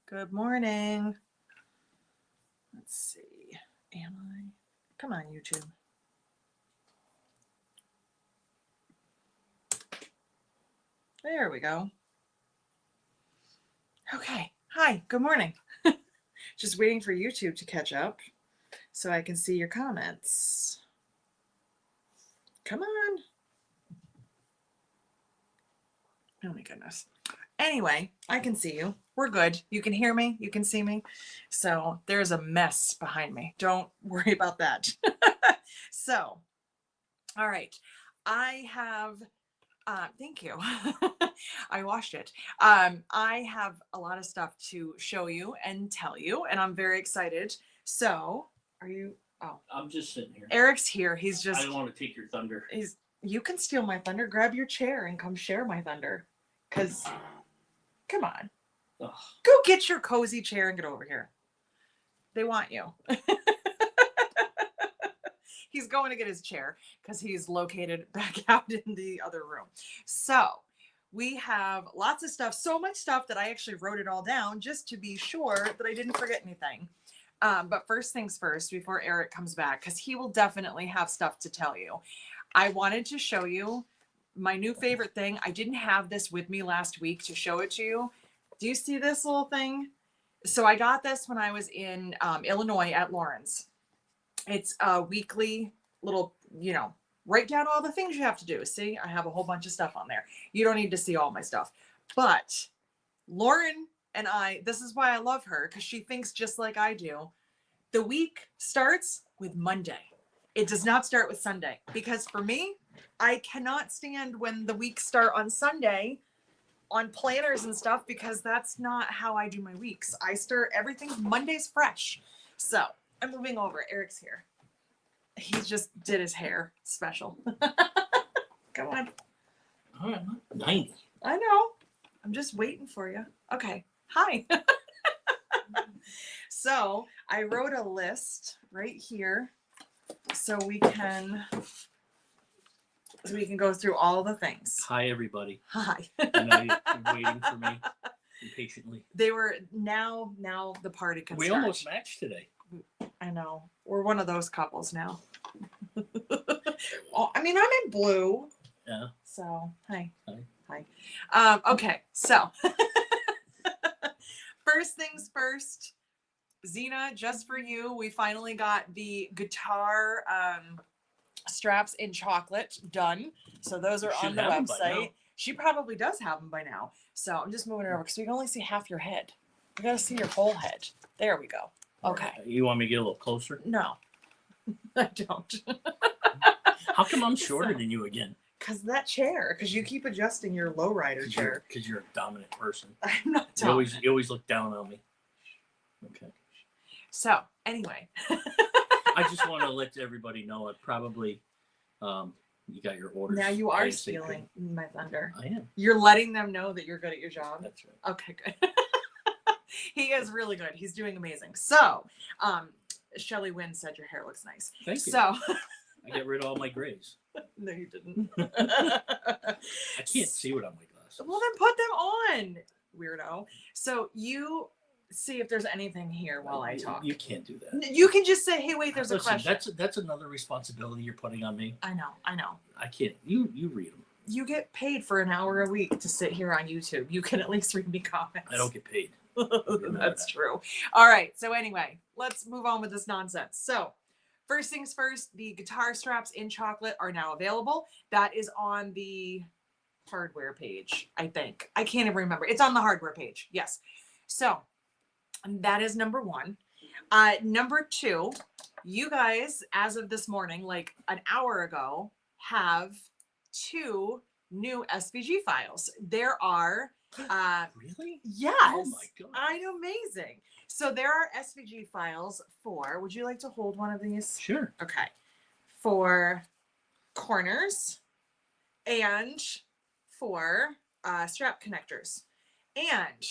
Good morning. Let's see. Am I? Come on, YouTube. There we go. Okay. Hi. Good morning. Just waiting for YouTube to catch up so I can see your comments. Come on. Oh my goodness. Anyway, I can see you. We're good. You can hear me. You can see me. So there's a mess behind me. Don't worry about that. So, all right. I have, thank you. I washed it. I have a lot of stuff to show you and tell you, and I'm very excited. So, are you? Oh, I'm just sitting here. Eric's here. He's I just. don't want to take your thunder. You can steal my thunder. Grab your chair and come share my thunder. Cause, come on, Ugh. go get your cozy chair and get over here. They want you. He's going to get his chair because he's located back out in the other room. So we have lots of stuff, so much stuff that I actually wrote it all down just to be sure that I didn't forget anything. But first things first, before Eric comes back, because he will definitely have stuff to tell you. I wanted to show you my new favorite thing. I didn't have this with me last week to show it to you. Do you see this little thing? So I got this when I was in Illinois at Lawrence. It's a weekly little, write down all the things you have to do. See, I have a whole bunch of stuff on there. You don't need to see all my stuff. But Lauren and I, this is why I love her, because she thinks just like I do. The week starts with Monday. It does not start with Sunday. Because for me, I cannot stand when the weeks start on Sunday on planners and stuff, because that's not how I do my weeks. I start everything Monday's fresh. So I'm moving over. Eric's here. He just did his hair special. Come on. All right, 90. I know. I'm just waiting for you. Okay. Hi. So I wrote a list right here so we can go through all the things. Hi, everybody. Hi. I know you've been waiting for me impatiently. They were now the party can We start. almost matched today. I know. We're one of those couples now. Oh, I mean, I'm in blue. Yeah. So, hi. Hi. Okay, so first things first, Zena, just for you, we finally got the guitar straps in chocolate done. So those are on the website. She probably does have them by now. So I'm just moving it over because we can only see half your head. We got to see your whole head. There we go. Okay. You want me to get a little closer? No, I don't. How come I'm shorter than you again? Because that chair. Because you keep adjusting your lowrider chair. Because you're a dominant person. I'm not dominant. You always look down on me. Okay. So anyway. I just want to let everybody know I probably you got your orders. Now you are stealing my thunder. I am. You're letting them know that you're good at your job. That's right. Okay, good. He is really good. He's doing amazing. So, Shelly Wynn said your hair looks nice. Thank you. So, I get rid of all my grays. No, you didn't. I can't see without my glasses. Well, then put them on, weirdo. So you see if there's anything here while I talk. You can't do that. You can just say, "Hey, wait, there's a question." That's another responsibility you're putting on me. I know. I can't. You read them. You get paid for an hour a week to sit here on YouTube. You can at least read me comments. I don't get paid. That's true. All right. So anyway, let's move on with this nonsense. So first things first, the guitar straps in chocolate are now available. That is on the hardware page, I think. I can't even remember. It's on the hardware page. Yes. So that is number one. Number two, you guys, as of this morning, like an hour ago, have 2 new SVG files. There are really? Yes. Oh my god. I'm amazing. So there are SVG files for, would you like to hold one of these? Sure. Okay. For corners and for strap connectors. And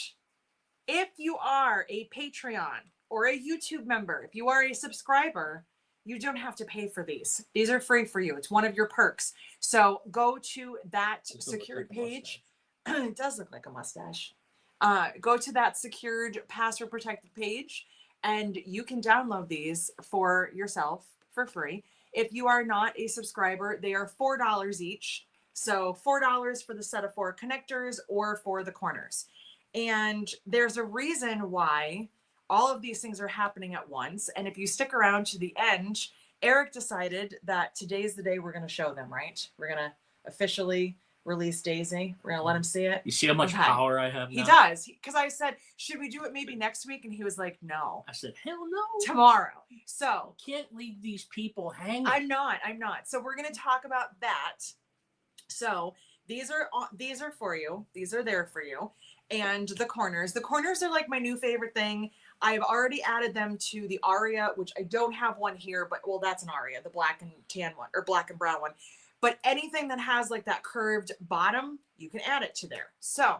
if you are a Patreon or a YouTube member, if you are a subscriber, you don't have to pay for these. These are free for you. It's one of your perks. So go to that secured page. It does look like a mustache. go to that secured password protected page and you can download these for yourself for free. If you are not a subscriber, they are $4 each. So $4 for the set of 4 connectors or for the corners. And there's a reason why all of these things are happening at once. And if you stick around to the end, Eric decided that today's the day we're going to show them, right? We're going to officially release Daisy. We're going to let him see it. You see how much Okay. power I have now? He does. Because I said, should we do it maybe next week? And he was like, no. I said, hell no. Tomorrow. So Can't leave these people hanging. I'm not. So we're going to talk about that. So these are for you. These are there for you. And the corners are like my new favorite thing. I've already added them to the Aria, which I don't have one here, but well, that's an Aria, the black and tan one or black and brown one. But anything that has like that curved bottom, you can add it to there. So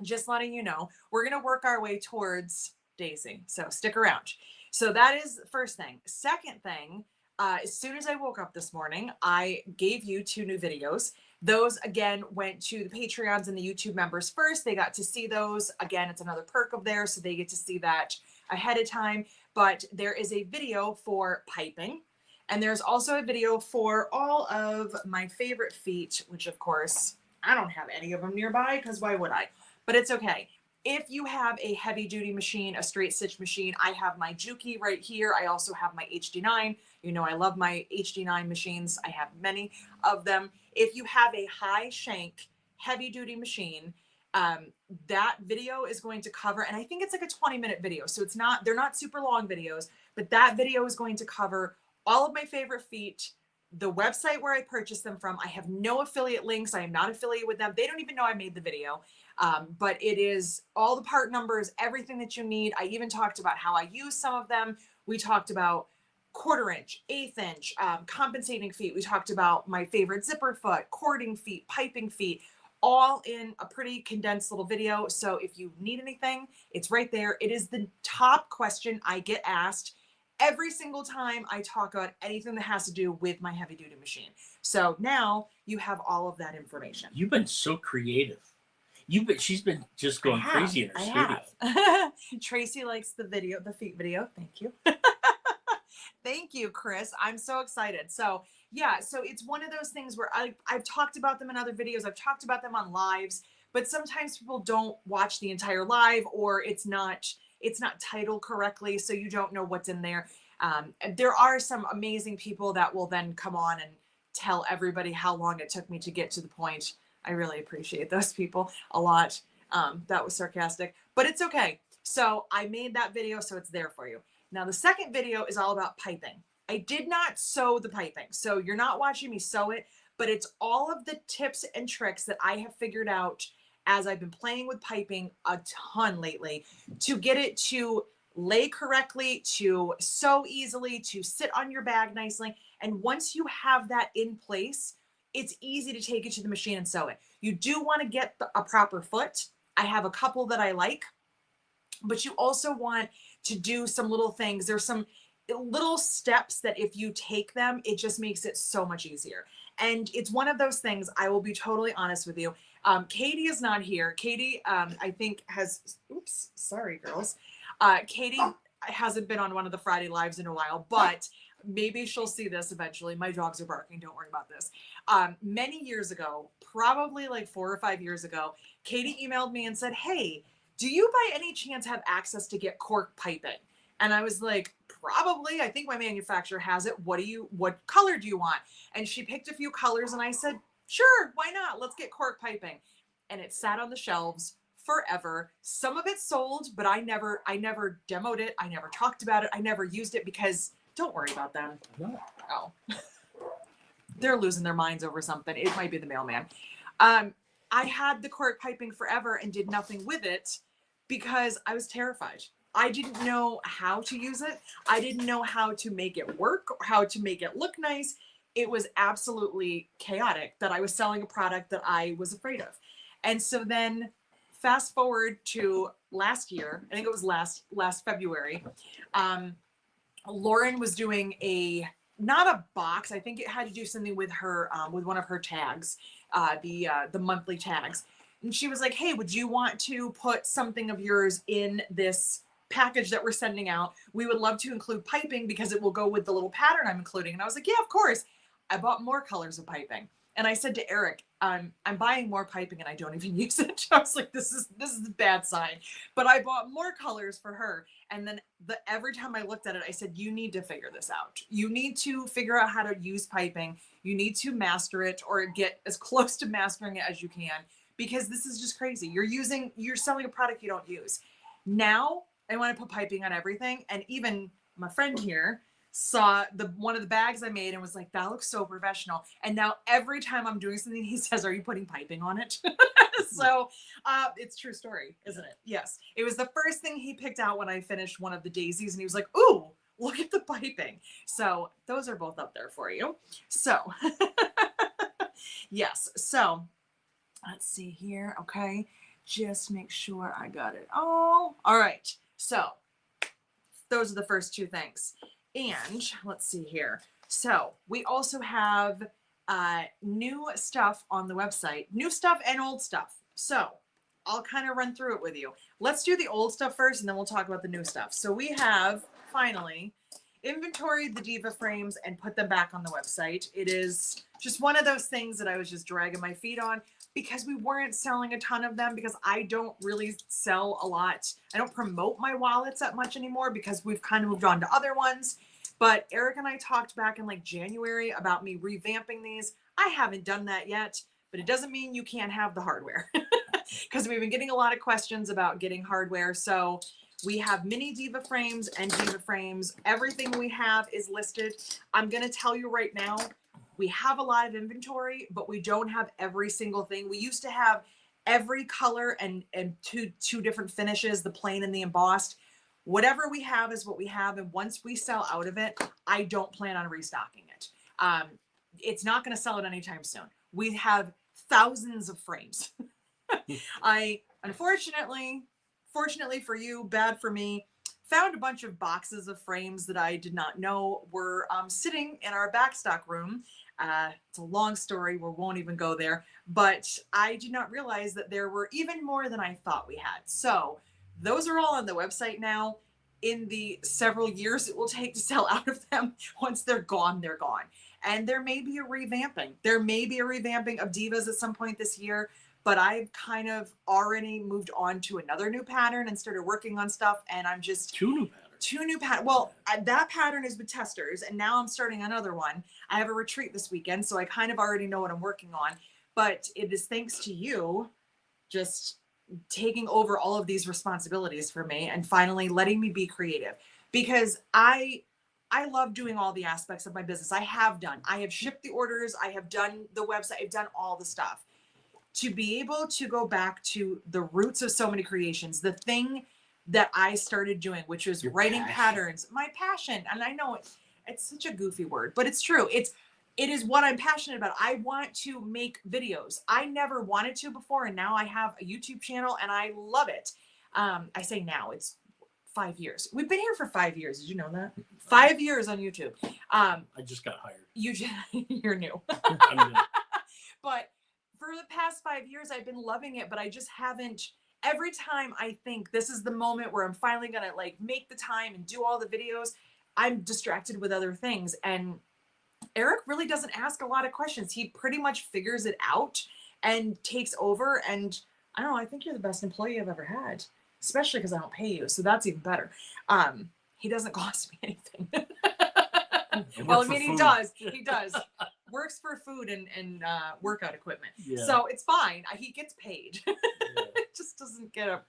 just letting you know, we're going to work our way towards Daisy. So stick around. So that is the first thing. Second thing, as soon as I woke up this morning, I gave you 2 new videos. Those again went to the Patreons and the YouTube members first. They got to see those. Again, it's another perk of theirs, so they get to see that ahead of time. But there is a video for piping. And there's also a video for all of my favorite feet, which of course, I don't have any of them nearby because why would I? But it's okay. If you have a heavy duty machine, a straight stitch machine, I have my Juki right here. I also have my HD9. You know, I love my HD9 machines. I have many of them. If you have a high shank, heavy duty machine, that video is going to cover, and I think it's like a 20-minute video. So they're not super long videos, but that video is going to cover all of my favorite feet, the website where I purchased them from. I have no affiliate links. I am not affiliated with them. They don't even know I made the video. But it is all the part numbers, everything that you need. I even talked about how I use some of them. We talked about 1/4 inch, 1/8 inch, compensating feet. We talked about my favorite zipper foot, cording feet, piping feet, all in a pretty condensed little video. So if you need anything, it's right there. It is the top question I get asked every single time I talk about anything that has to do with my heavy duty machine. So now you have all of that information. You've been so creative. She's been just going crazy in her studio. Tracy likes the feet video. Thank you. Thank you, Chris. I'm so excited. So yeah, so it's one of those things where I've talked about them in other videos. I've talked about them on lives, but sometimes people don't watch the entire live, or it's not titled correctly, so you don't know what's in there. There are some amazing people that will then come on and tell everybody how long it took me to get to the point. I really appreciate those people a lot. That was sarcastic, but it's okay. So I made that video, so it's there for you. Now the second video is all about piping. I did not sew the piping, so you're not watching me sew it, but it's all of the tips and tricks that I have figured out as I've been playing with piping a ton lately to get it to lay correctly, to sew easily, to sit on your bag nicely. And once you have that in place, it's easy to take it to the machine and sew it. You do want to get a proper foot. I have a couple that I like, but you also want to do some little things. There's some little steps that if you take them, it just makes it so much easier. And it's one of those things, I will be totally honest with you. Katie is not here. Katie, I think oops, sorry girls. Katie hasn't been on one of the Friday lives in a while, but maybe she'll see this eventually. My dogs are barking. Don't worry about this. Many years ago, probably like 4 or 5 years ago, Katie emailed me and said, hey, do you by any chance have access to get cork piping? And I was like, probably. I think my manufacturer has it. What color do you want? And she picked a few colors and I said, sure, why not? Let's get cork piping. And it sat on the shelves forever. Some of it sold, but I never demoed it. I never talked about it. I never used it because don't worry about them. No. Oh, they're losing their minds over something. It might be the mailman. I had the cork piping forever and did nothing with it because I was terrified. I didn't know how to use it. I didn't know how to make it work or how to make it look nice. It was absolutely chaotic that I was selling a product that I was afraid of. And so then fast forward to last year, I think it was last February, Lauren was doing not a box. I think it had to do something with her, with one of her tags, the monthly tags. And she was like, hey, would you want to put something of yours in this package that we're sending out? We would love to include piping because it will go with the little pattern I'm including. And I was like, yeah, of course. I bought more colors of piping. And I said to Eric, I'm buying more piping and I don't even use it. I was like, this is a bad sign. But I bought more colors for her. And then every time I looked at it, I said, you need to figure this out. You need to figure out how to use piping. You need to master it or get as close to mastering it as you can, because this is just crazy. You're selling a product you don't use. Now I want to put piping on everything. And even my friend here saw one of the bags I made and was like, that looks so professional. And now every time I'm doing something, he says, are you putting piping on it? So it's true story, isn't it? Yes. It was the first thing he picked out when I finished one of the daisies, and he was like, ooh, look at the piping. So those are both up there for you. So yes. So let's see here. Okay. Just make sure I got it all right. So those are the first two things. And let's see here. So we also have new stuff on the website, new stuff and old stuff. So I'll kind of run through it with you. Let's do the old stuff first, and then we'll talk about the new stuff. So we have finally inventoried the Diva frames and put them back on the website. It is just one of those things that I was just dragging my feet on because we weren't selling a ton of them, because I don't really sell a lot. I don't promote my wallets that much anymore because we've kind of moved on to other ones. But Eric and I talked back in like January about me revamping these. I haven't done that yet, but it doesn't mean you can't have the hardware, because we've been getting a lot of questions about getting hardware. So we have mini Diva frames and Diva frames. Everything we have is listed. I'm going to tell you right now, we have a lot of inventory, but we don't have every single thing. We used to have every color and two different finishes, the plain and the embossed. Whatever we have is what we have. And once we sell out of it, I don't plan on restocking it. It's not going to sell it anytime soon. We have thousands of frames. I, fortunately for you, bad for me, found a bunch of boxes of frames that I did not know were sitting in our backstock room. It's a long story. We won't even go there. But I did not realize that there were even more than I thought we had. So those are all on the website now. In the several years it will take to sell out of them, once they're gone, they're gone. And there may be a revamping. There may be a revamping of Divas at some point this year. But I've kind of already moved on to another new pattern and started working on stuff. And I'm just... Two new patterns. Well, that pattern is with testers. And now I'm starting another one. I have a retreat this weekend, so I kind of already know what I'm working on. But it is thanks to you just taking over all of these responsibilities for me and finally letting me be creative. Because I love doing all the aspects of my business. I have shipped the orders. I have done the website. I've done all the stuff. To be able to go back to the roots of So Many Creations, the thing that I started doing, which was writing patterns, my passion. And I know it's such a goofy word, but it's true. It is what I'm passionate about. I want to make videos. I never wanted to before, and now I have a YouTube channel and I love it. I say now, it's 5 years. We've been here for 5 years. Did you know that? 5 years on YouTube. I just got hired. You're new. I'm new. But for the past 5 years, I've been loving it, but I just haven't. Every time I think this is the moment where I'm finally going to like make the time and do all the videos, I'm distracted with other things. And Eric really doesn't ask a lot of questions. He pretty much figures it out and takes over. And I don't know, I think you're the best employee I've ever had, especially because I don't pay you. So that's even better. He doesn't cost me anything. Well, I mean, he does. Works for food and workout equipment. Yeah. So it's fine. He gets paid. Yeah. It just doesn't get a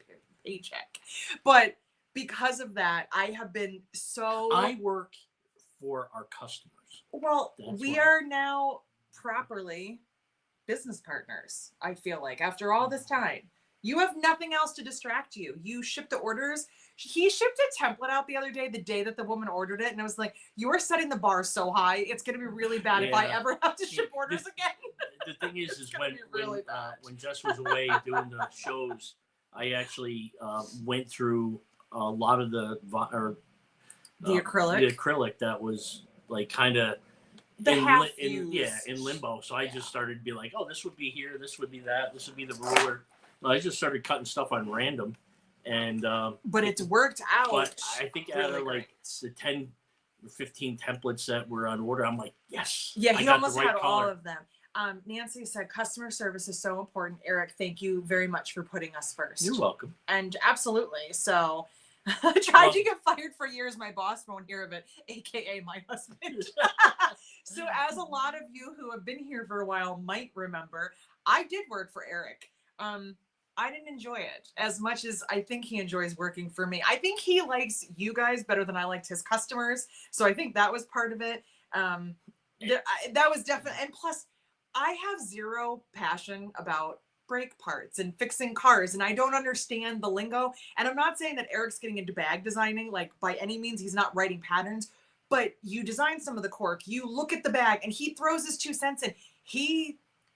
paycheck. But because of that, I have been so... I work for our customers. Well, we are now properly business partners, I feel like, after all this time. You have nothing else to distract you. You ship the orders. He shipped a template out the other day, the day that the woman ordered it. And I was like, you are setting the bar so high. It's going to be really bad if I ever have to ship orders again. The thing is when Jess was away doing the shows, I actually went through a lot of the acrylic that was like kind of in limbo. So I just started to be like, oh, this would be here. This would be that. This would be the ruler. I just started cutting stuff on random, and but it's worked out. But I think out really of like the 10 or 15 templates that were on order, I'm like, yes. Yeah, I he got almost the right had color. all of them. Nancy said customer service is so important. Eric, thank you very much for putting us first. You're welcome. And absolutely. So I tried to get fired for years. My boss won't hear of it, aka my husband. So as a lot of you who have been here for a while might remember, I did work for Eric. I didn't enjoy it as much as I think he enjoys working for me. I think he likes you guys better than I liked his customers. So I think that was part of it. That was definitely, and plus I have zero passion about brake parts and fixing cars, and I don't understand the lingo. And I'm not saying that Eric's getting into bag designing, like by any means. He's not writing patterns, but you design some of the cork, you look at the bag, and he throws his 2 cents in.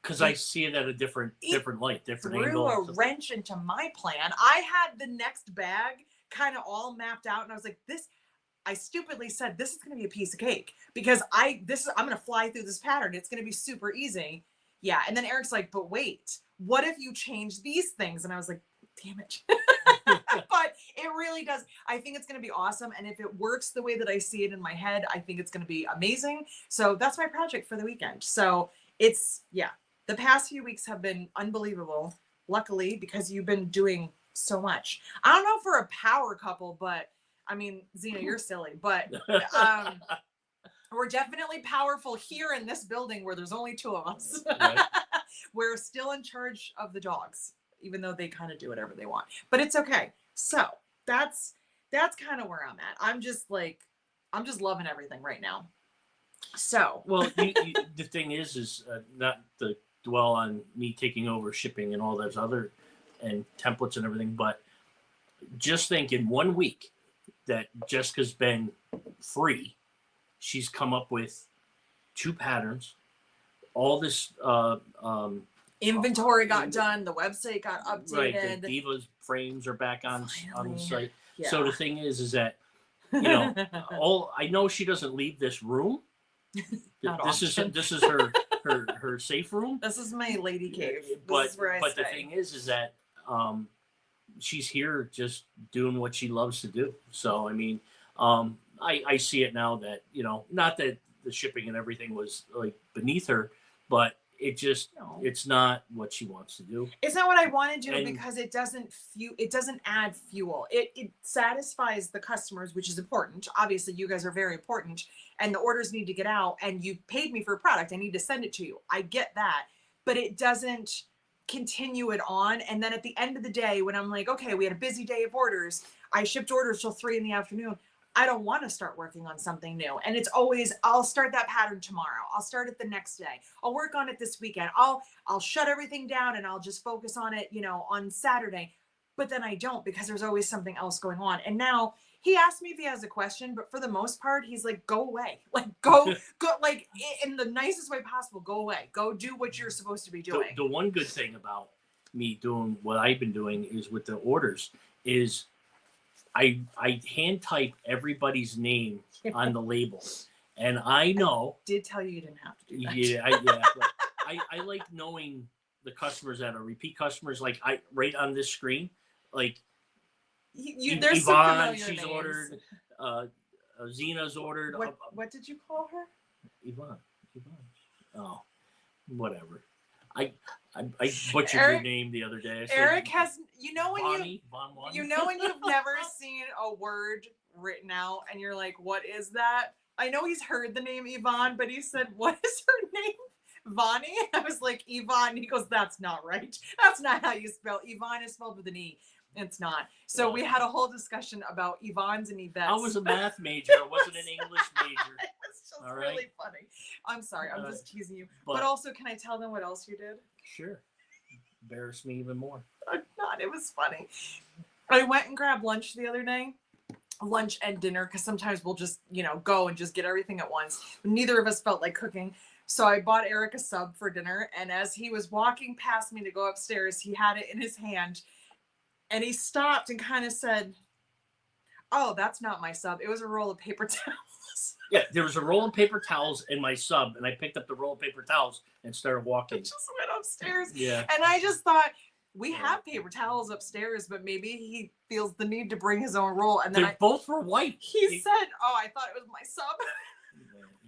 Because I see it at a different light, different angle. Threw a wrench into my plan. I had the next bag kind of all mapped out, and I was like, this. I stupidly said, this is going to be a piece of cake because I'm going to fly through this pattern. It's going to be super easy. Yeah. And then Eric's like, but wait, what if you change these things? And I was like, damn it. But it really does. I think it's going to be awesome. And if it works the way that I see it in my head, I think it's going to be amazing. So that's my project for the weekend. So the past few weeks have been unbelievable. Luckily, because you've been doing so much. I don't know for a power couple, but I mean, Zena, you're silly, but we're definitely powerful here in this building where there's only 2 of us. Right. We're still in charge of the dogs, even though they kind of do whatever they want. But it's okay. So that's kind of where I'm at. I'm just loving everything right now. So well, the thing is not to dwell on me taking over shipping and all those other and templates and everything, but just think in 1 week that Jessica's been free, she's come up with 2 patterns. All this inventory got done, the website got updated. Right, the Divas frames are back on the site. Yeah. So the thing is that I know she doesn't leave this room. This is her safe room. This is my lady cave. But the thing is that she's here just doing what she loves to do. So, I mean, I see it now that, not that the shipping and everything was like beneath her, but it's not what she wants to do. It's not what I want to do because it doesn't add fuel. It satisfies the customers, which is important. Obviously, you guys are very important and the orders need to get out and you paid me for a product. I need to send it to you. I get that, but it doesn't continue it on. And then at the end of the day, when I'm like, okay, we had a busy day of orders, I shipped orders till 3 p.m. I don't want to start working on something new. And it's always, I'll start that pattern tomorrow. I'll start it the next day. I'll work on it this weekend. I'll shut everything down and I'll just focus on it, on Saturday. But then I don't because there's always something else going on. And now he asked me if he has a question, but for the most part, he's like, go away. Like, go, like in the nicest way possible, go away. Go do what you're supposed to be doing. The one good thing about me doing what I've been doing is with the orders is I hand type everybody's name on the label. And I know. I did tell you didn't have to do that. Yeah. I like knowing the customers that are repeat customers. Like right on this screen, like there's Yvonne, some she's names. Ordered. Zena's ordered. What did you call her? Yvonne. Oh, whatever. I butchered your name the other day. Eric has, when you've never seen a word written out and you're like, what is that? I know he's heard the name Yvonne, but he said, what is her name? Vonnie? I was like, Yvonne. He goes, that's not right. That's not how you spell. Yvonne is spelled with an E. It's not. So we had a whole discussion about Yvonne's and Yvette's. I was a math major. I wasn't an English major. It's just really funny. I'm sorry. I'm just teasing you. But also, can I tell them what else you did? Sure. Embarrass me even more. God, it was funny. I went and grabbed lunch the other day. Lunch and dinner, because sometimes we'll just, go and just get everything at once. Neither of us felt like cooking. So I bought Eric a sub for dinner. And as he was walking past me to go upstairs, he had it in his hand. And he stopped and kind of said, oh, that's not my sub. It was a roll of paper towels. Yeah, there was a roll of paper towels in my sub, and I picked up the roll of paper towels and started walking. I just went upstairs. Yeah. And I just thought, We Yeah. have paper towels upstairs, but maybe he feels the need to bring his own roll. And then They both were white. he said, "Oh, I thought it was my sub."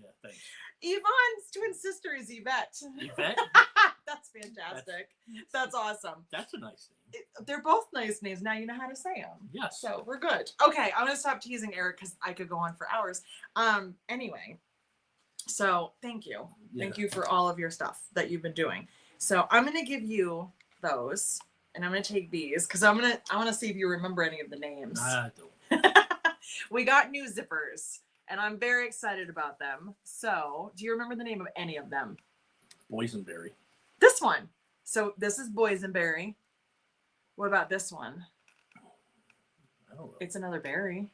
Yeah, thanks. Yvonne's twin sister is Yvette. Yvette? That's fantastic. That's awesome. That's a nice name. They're both nice names. Now you know how to say them. Yes. So we're good. Okay, I'm gonna stop teasing Eric because I could go on for hours. Anyway, so thank you. Thank you for all of your stuff that you've been doing. So I'm gonna give you those, and I'm gonna take these because I want to see if you remember any of the names. I don't. We got new zippers, and I'm very excited about them. So, do you remember the name of any of them? Boysenberry. This one. So this is boysenberry. What about this one? I don't know. It's another berry.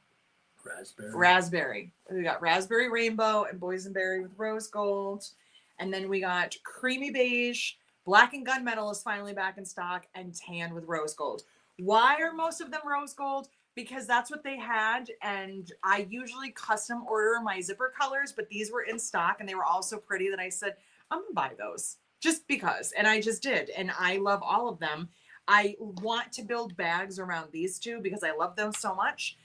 Raspberry. Raspberry. We got raspberry rainbow and boysenberry with rose gold. And then we got creamy beige, black and gunmetal is finally back in stock, and tan with rose gold. Why are most of them rose gold? Because that's what they had. And I usually custom order my zipper colors, but these were in stock and they were all so pretty that I said, I'm gonna buy those just because. And I just did. And I love all of them. I want to build bags around these two because I love them so much.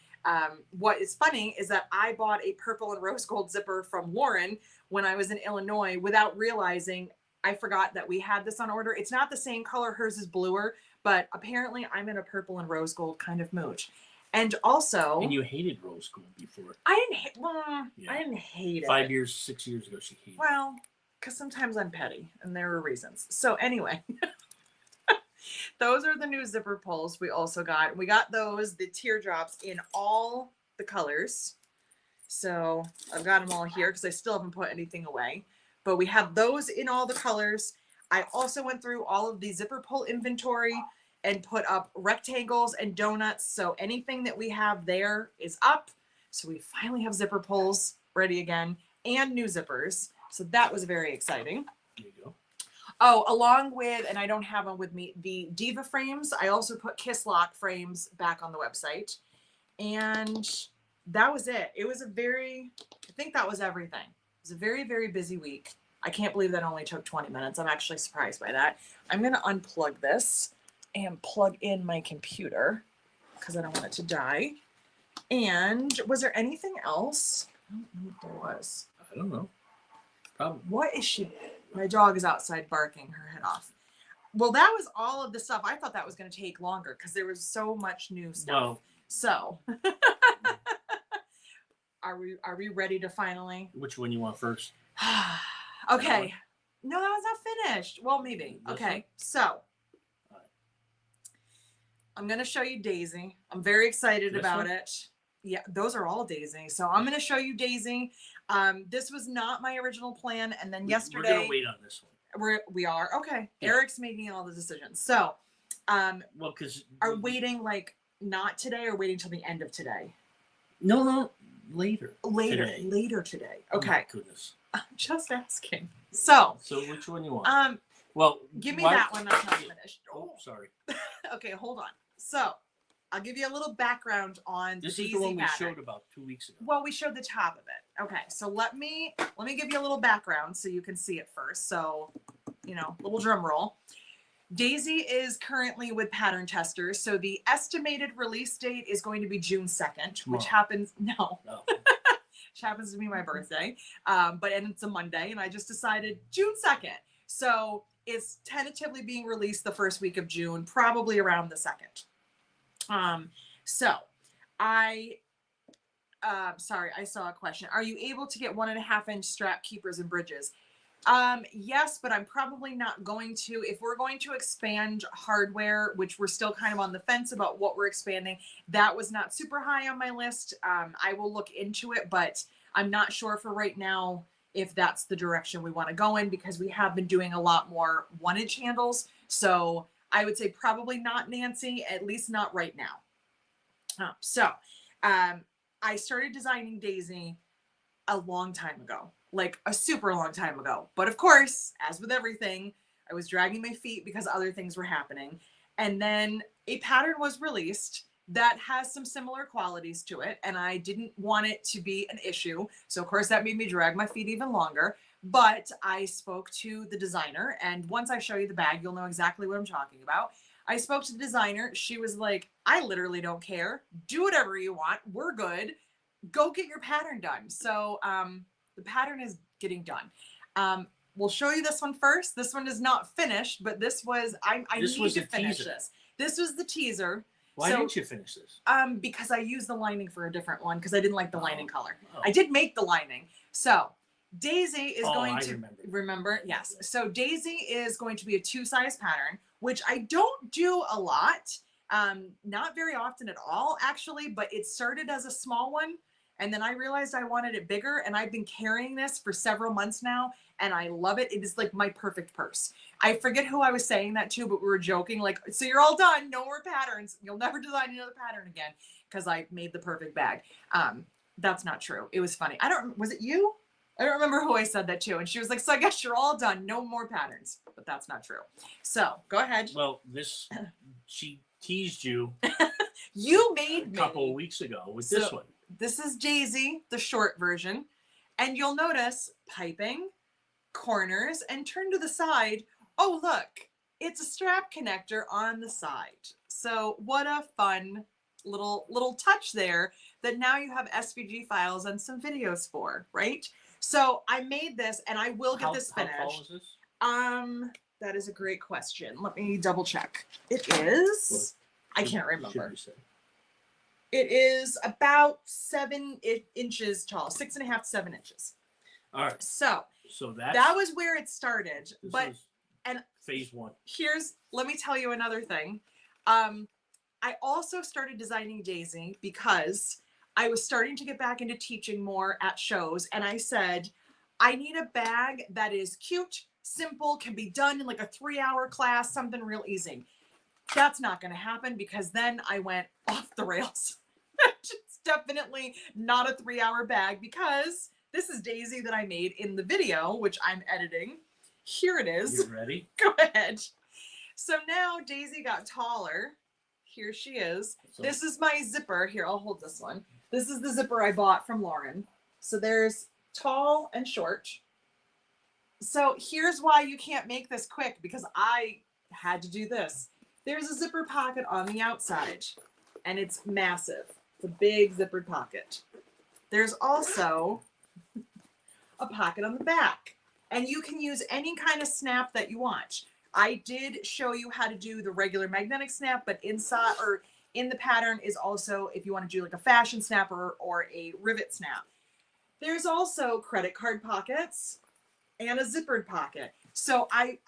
What is funny is that I bought a purple and rose gold zipper from Lauren when I was in Illinois without realizing I forgot that we had this on order. It's not the same color. Hers is bluer, but apparently I'm in a purple and rose gold kind of mood. And also, And you hated rose gold before. I didn't hate it. 5 years, 6 years ago, she hated it. Well, because sometimes I'm petty and there are reasons. So anyway, those are the new zipper pulls we also got. We got those, the teardrops in all the colors. So I've got them all here because I still haven't put anything away. But we have those in all the colors. I also went through all of the zipper pull inventory and put up rectangles and donuts. So anything that we have there is up. So we finally have zipper pulls ready again and new zippers. So that was very exciting. There you go. Oh, along with, and I don't have them with me, the Diva frames. I also put Kiss Lock frames back on the website. And that was it. It was I think that was everything. It was a very, very busy week. I can't believe that only took 20 minutes. I'm actually surprised by that. I'm going to unplug this and plug in my computer because I don't want it to die. And was there anything else? I don't know if there was. I don't know. Probably. What is she? My dog is outside barking her head off. Well, that was all of the stuff. I thought that was going to take longer because there was so much new stuff. Well, So, are we ready to finally? which one you want first? Okay. No, that was not finished. Well, maybe. This Okay. one? So, I'm going to show you Daisy. I'm very excited This about one? it. Yeah, those are all Daisy. So I'm going to show you Daisy. This was not my original plan. And then We're yesterday, gonna wait on this one. we are. Okay. Yeah. Eric's making all the decisions. So, Well, because are waiting like not today or waiting till the end of today? no, later. Later. Today. Later today. Oh my Okay. goodness. I'm just asking. So, So which one you want? Well, give me why- that one that's not finished. Oh, sorry. Okay, hold on. So, I'll give you a little background on This the is Daisy the one we pattern. showed about 2 weeks ago. Well, we showed the top of it. Okay, so let me give you a little background so you can see it first. So, little drum roll. Daisy is currently with Pattern Testers. So the estimated release date is going to be June 2nd, which happens which happens to be my birthday. And it's a Monday, and I just decided June 2nd. So it's tentatively being released the first week of June, probably around the 2nd. Sorry, I saw a question. Are you able to get 1.5-inch strap keepers and bridges? Yes, but I'm probably not going to. If we're going to expand hardware, which we're still kind of on the fence about what we're expanding, that was not super high on my list. I will look into it, but I'm not sure for right now if that's the direction we want to go in because we have been doing a lot more 1-inch handles. So I would say probably not, Nancy, at least not right now. I started designing Daisy a long time ago, like a super long time ago. But of course, as with everything, I was dragging my feet because other things were happening. And then a pattern was released that has some similar qualities to it. And I didn't want it to be an issue. So of course that made me drag my feet even longer. But I spoke to the designer. And once I show you the bag, you'll know exactly what I'm talking about. I spoke to the designer. She was like, I literally don't care. Do whatever you want. We're good. Go get your pattern done. So the pattern is getting done. We'll show you this one first. This one is not finished, but this was, I This need was to the finish teaser. this. This was the teaser. Why So- didn't you finish this? Because I used the lining for a different one because I didn't like the lining color. Oh. I did make the lining. So Daisy is going I to remember. yes. So Daisy is going to be a 2-size pattern, which I don't do a lot. Not very often at all, actually, but it started as a small one. And then I realized I wanted it bigger, and I've been carrying this for several months now, and I love it. It is like my perfect purse. I forget who I was saying that to, but we were joking, like, so you're all done, no more patterns. You'll never design another pattern again because I made the perfect bag. That's not true. It was funny. Was it you? I don't remember who I said that to. And she was like, so I guess you're all done, no more patterns. But that's not true. So go ahead. Well, she teased you You made a me. couple of weeks ago with this So- one. This is Daisy, the short version. And you'll notice piping, corners, and turn to the side. Oh, look, it's a strap connector on the side. So what a fun little touch there that now you have SVG files and some videos for, right? So I made this, and I will get this How finished. tall is this? That is a great question. Let me double check. It is, I can't Should remember. be said. It is about 7 inches tall, 6.5 to 7 inches. All right. So So that that was where it started. But and phase one. let me tell you another thing. I also started designing Daisy because I was starting to get back into teaching more at shows. And I said, I need a bag that is cute, simple, can be done in like a 3-hour class, something real easy. That's not going to happen because then I went off the rails. It's definitely not a 3-hour bag because this is Daisy that I made in the video, which I'm editing. Here it is. You ready? Go ahead. So now Daisy got taller. Here she is. So, This is my zipper. Here, I'll hold this one. This is the zipper I bought from Lauren. So there's tall and short. So here's why you can't make this quick because I had to do this. There's a zipper pocket on the outside and it's massive. It's a big zippered pocket. There's also a pocket on the back and you can use any kind of snap that you want. I did show you how to do the regular magnetic snap, but inside or in the pattern is also if you want to do like a fashion snap or a rivet snap. There's also credit card pockets and a zippered pocket. So I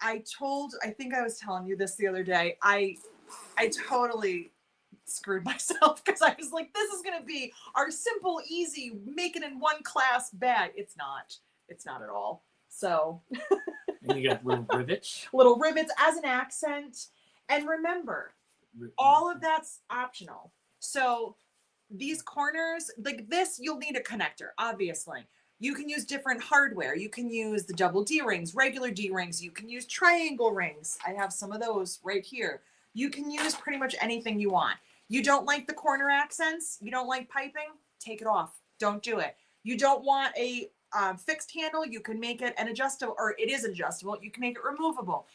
think I was telling you this the other day. I totally screwed myself because I was like, this is gonna be our simple, easy, make it in one class bag. It's not. It's not at all. So and you got little rivets. little rivets as an accent. And remember, all of that's optional. So these corners, like this, you'll need a connector, obviously. You can use different hardware. You can use the double D rings, regular D rings. You can use triangle rings. I have some of those right here. You can use pretty much anything you want. You don't like the corner accents? You don't like piping? Take it off. Don't do it. You don't want a fixed handle? You can make it an adjustable, or it is adjustable. You can make it removable.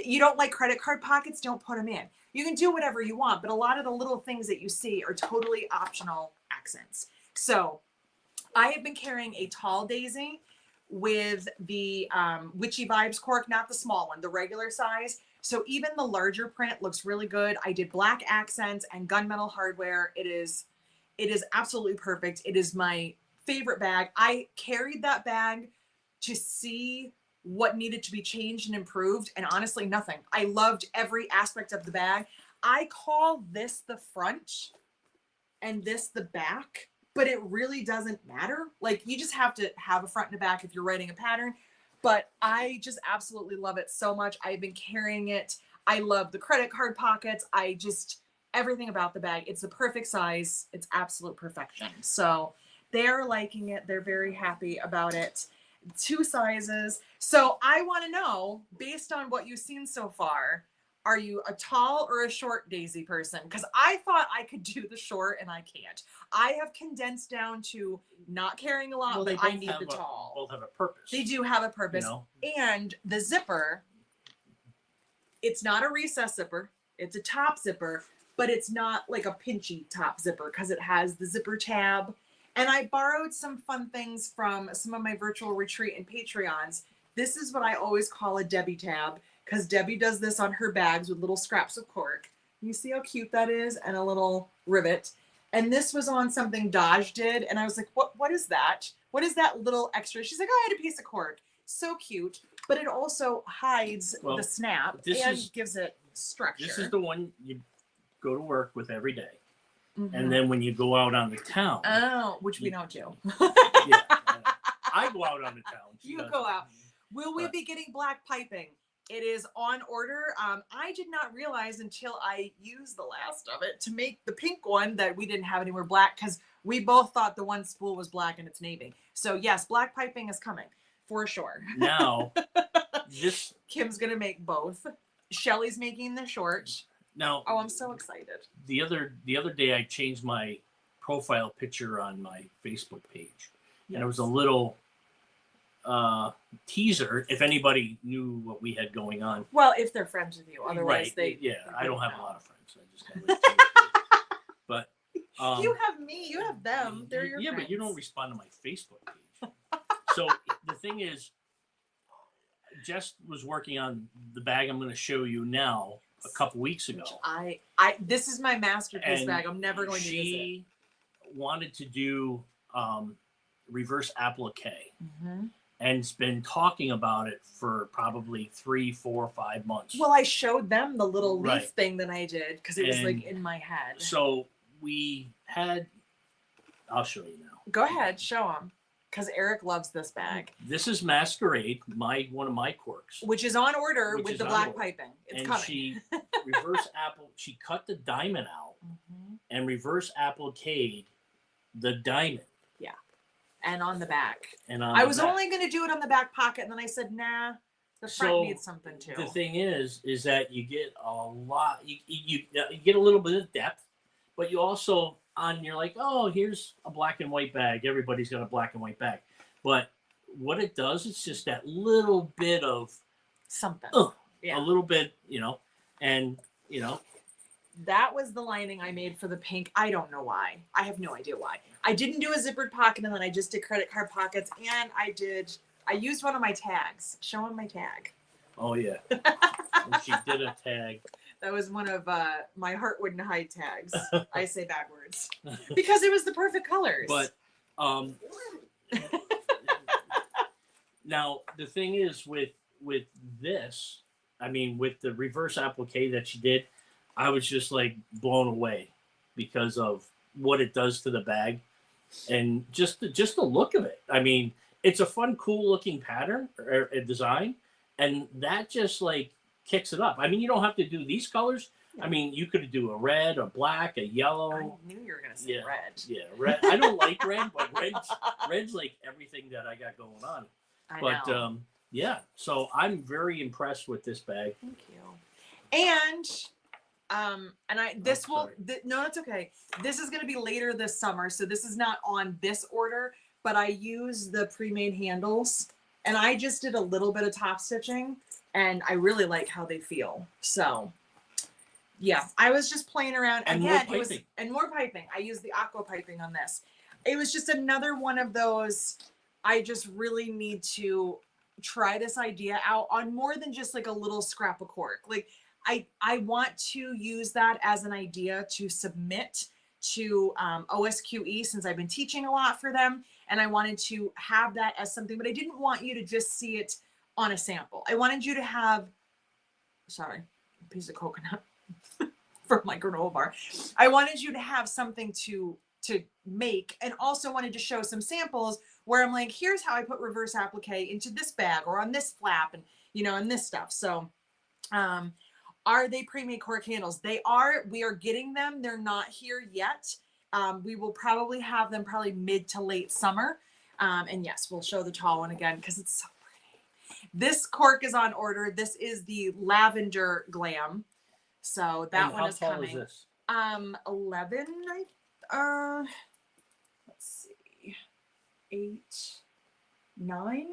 You don't like credit card pockets? Don't put them in. You can do whatever you want, but a lot of the little things that you see are totally optional accents. So I have been carrying a tall Daisy with the Witchy Vibes cork, not the small one, the regular size. So even the larger print looks really good. I did black accents and gunmetal hardware. It is absolutely perfect. It is my favorite bag. I carried that bag to see what needed to be changed and improved, and honestly, nothing. I loved every aspect of the bag. I call this the front and this the back, but it really doesn't matter. Like, you just have to have a front and a back if you're writing a pattern. But I just absolutely love it so much. I've been carrying it. I love the credit card pockets. Everything about the bag. It's the perfect size. It's absolute perfection. So they're liking it. They're very happy about it. 2 sizes. So I want to know, based on what you've seen so far, are you a tall or a short Daisy person? Because I thought I could do the short and I can't. I have condensed down to not carrying a lot, Well, but they I both need have the tall. both have a purpose. They do have a purpose. You know? And the zipper, it's not a recess zipper. It's a top zipper, but it's not like a pinchy top zipper because it has the zipper tab. And I borrowed some fun things from some of my virtual retreat and Patreons. This is what I always call a Debbie tab because Debbie does this on her bags with little scraps of cork. You see how cute that is? And a little rivet. And this was on something Dodge did. And I was like, what is that? What is that little extra? She's like, oh, I had a piece of cork. So cute. But it also hides the snap and gives it structure. This is the one you go to work with every day. And then when you go out on the town. Oh, which we don't do. Yeah. I go out on the town. You go out. Will we be getting black piping? It is on order. I did not realize until I used the last of it to make the pink one that we didn't have anywhere black because we both thought the one spool was black and it's navy. So yes, black piping is coming for sure. Now, Kim's gonna make both. Shelly's making the short. Now, oh, I'm so excited. The other day, I changed my profile picture on my Facebook page, and it was a little teaser. If anybody knew what we had going on, well, if they're friends with you, otherwise right? I don't have a lot of friends. I just have like but you have me, you have them. They're your friends. But you don't respond to my Facebook page. So the thing is, Jess was working on the bag I'm going to show you now. A couple weeks ago, this is my masterpiece bag. I'm never going to use it. She wanted to do reverse applique, and's been talking about it for probably 3, 4, 5 months. Well, I showed them the little leaf thing that I did because it was like in my head. So we had. I'll show you now. Go ahead, show them. Because Eric loves this bag. This is Masquerade, one of my corks. Which is on order with the black piping. It's coming. She she cut the diamond out and reverse appliqued the diamond. Yeah. And on the back. I was only going to do it on the back pocket, and then I said, nah, the front needs something too. The thing is that you get a lot, you get a little bit of depth, but you also, you're like, oh, here's a black and white bag. Everybody's got a black and white bag. But what it does, it's just that little bit of something. A little bit, and, That was the lining I made for the pink. I don't know why. I have no idea why. I didn't do a zippered pocket, and then I just did credit card pockets, and I used one of my tags. Show him my tag. Oh, yeah. She did a tag. That was one of my heart wouldn't hide tags. I say backwards because it was the perfect colors. But now the thing is with this, I mean, with the reverse applique that she did, I was just like blown away because of what it does to the bag and just the look of it. I mean, it's a fun, cool looking pattern or a design, and that just like kicks it up. I mean, you don't have to do these colors. I mean, you could do a red, a black, a yellow. I knew you were going to say red. Yeah, red. I don't like red, but red's like everything that I got going on. I know. Yeah, so I'm very impressed with this bag. Thank you. And no, it's okay. This is going to be later this summer, so this is not on this order, but I use the pre-made handles, and I just did a little bit of top stitching. And I really like how they feel. So, yeah, I was just playing around. And again, more piping. More piping. I used the aqua piping on this. It was just another one of those. I just really need to try this idea out on more than just like a little scrap of cork. Like I want to use that as an idea to submit to OSQE since I've been teaching a lot for them, and I wanted to have that as something. But I didn't want you to just see it on a sample. I wanted you to have, a piece of coconut from my granola bar. I wanted you to have something to make, and also wanted to show some samples where I'm like, here's how I put reverse applique into this bag or on this flap and, and this stuff. So, are they pre-made cork handles? They are. We are getting them. They're not here yet. We will probably have them mid to late summer. And yes, we'll show the tall one again because it's so This cork is on order. This is the Lavender Glam. So that one is coming. How tall is this? 11, let's see, 8, 9,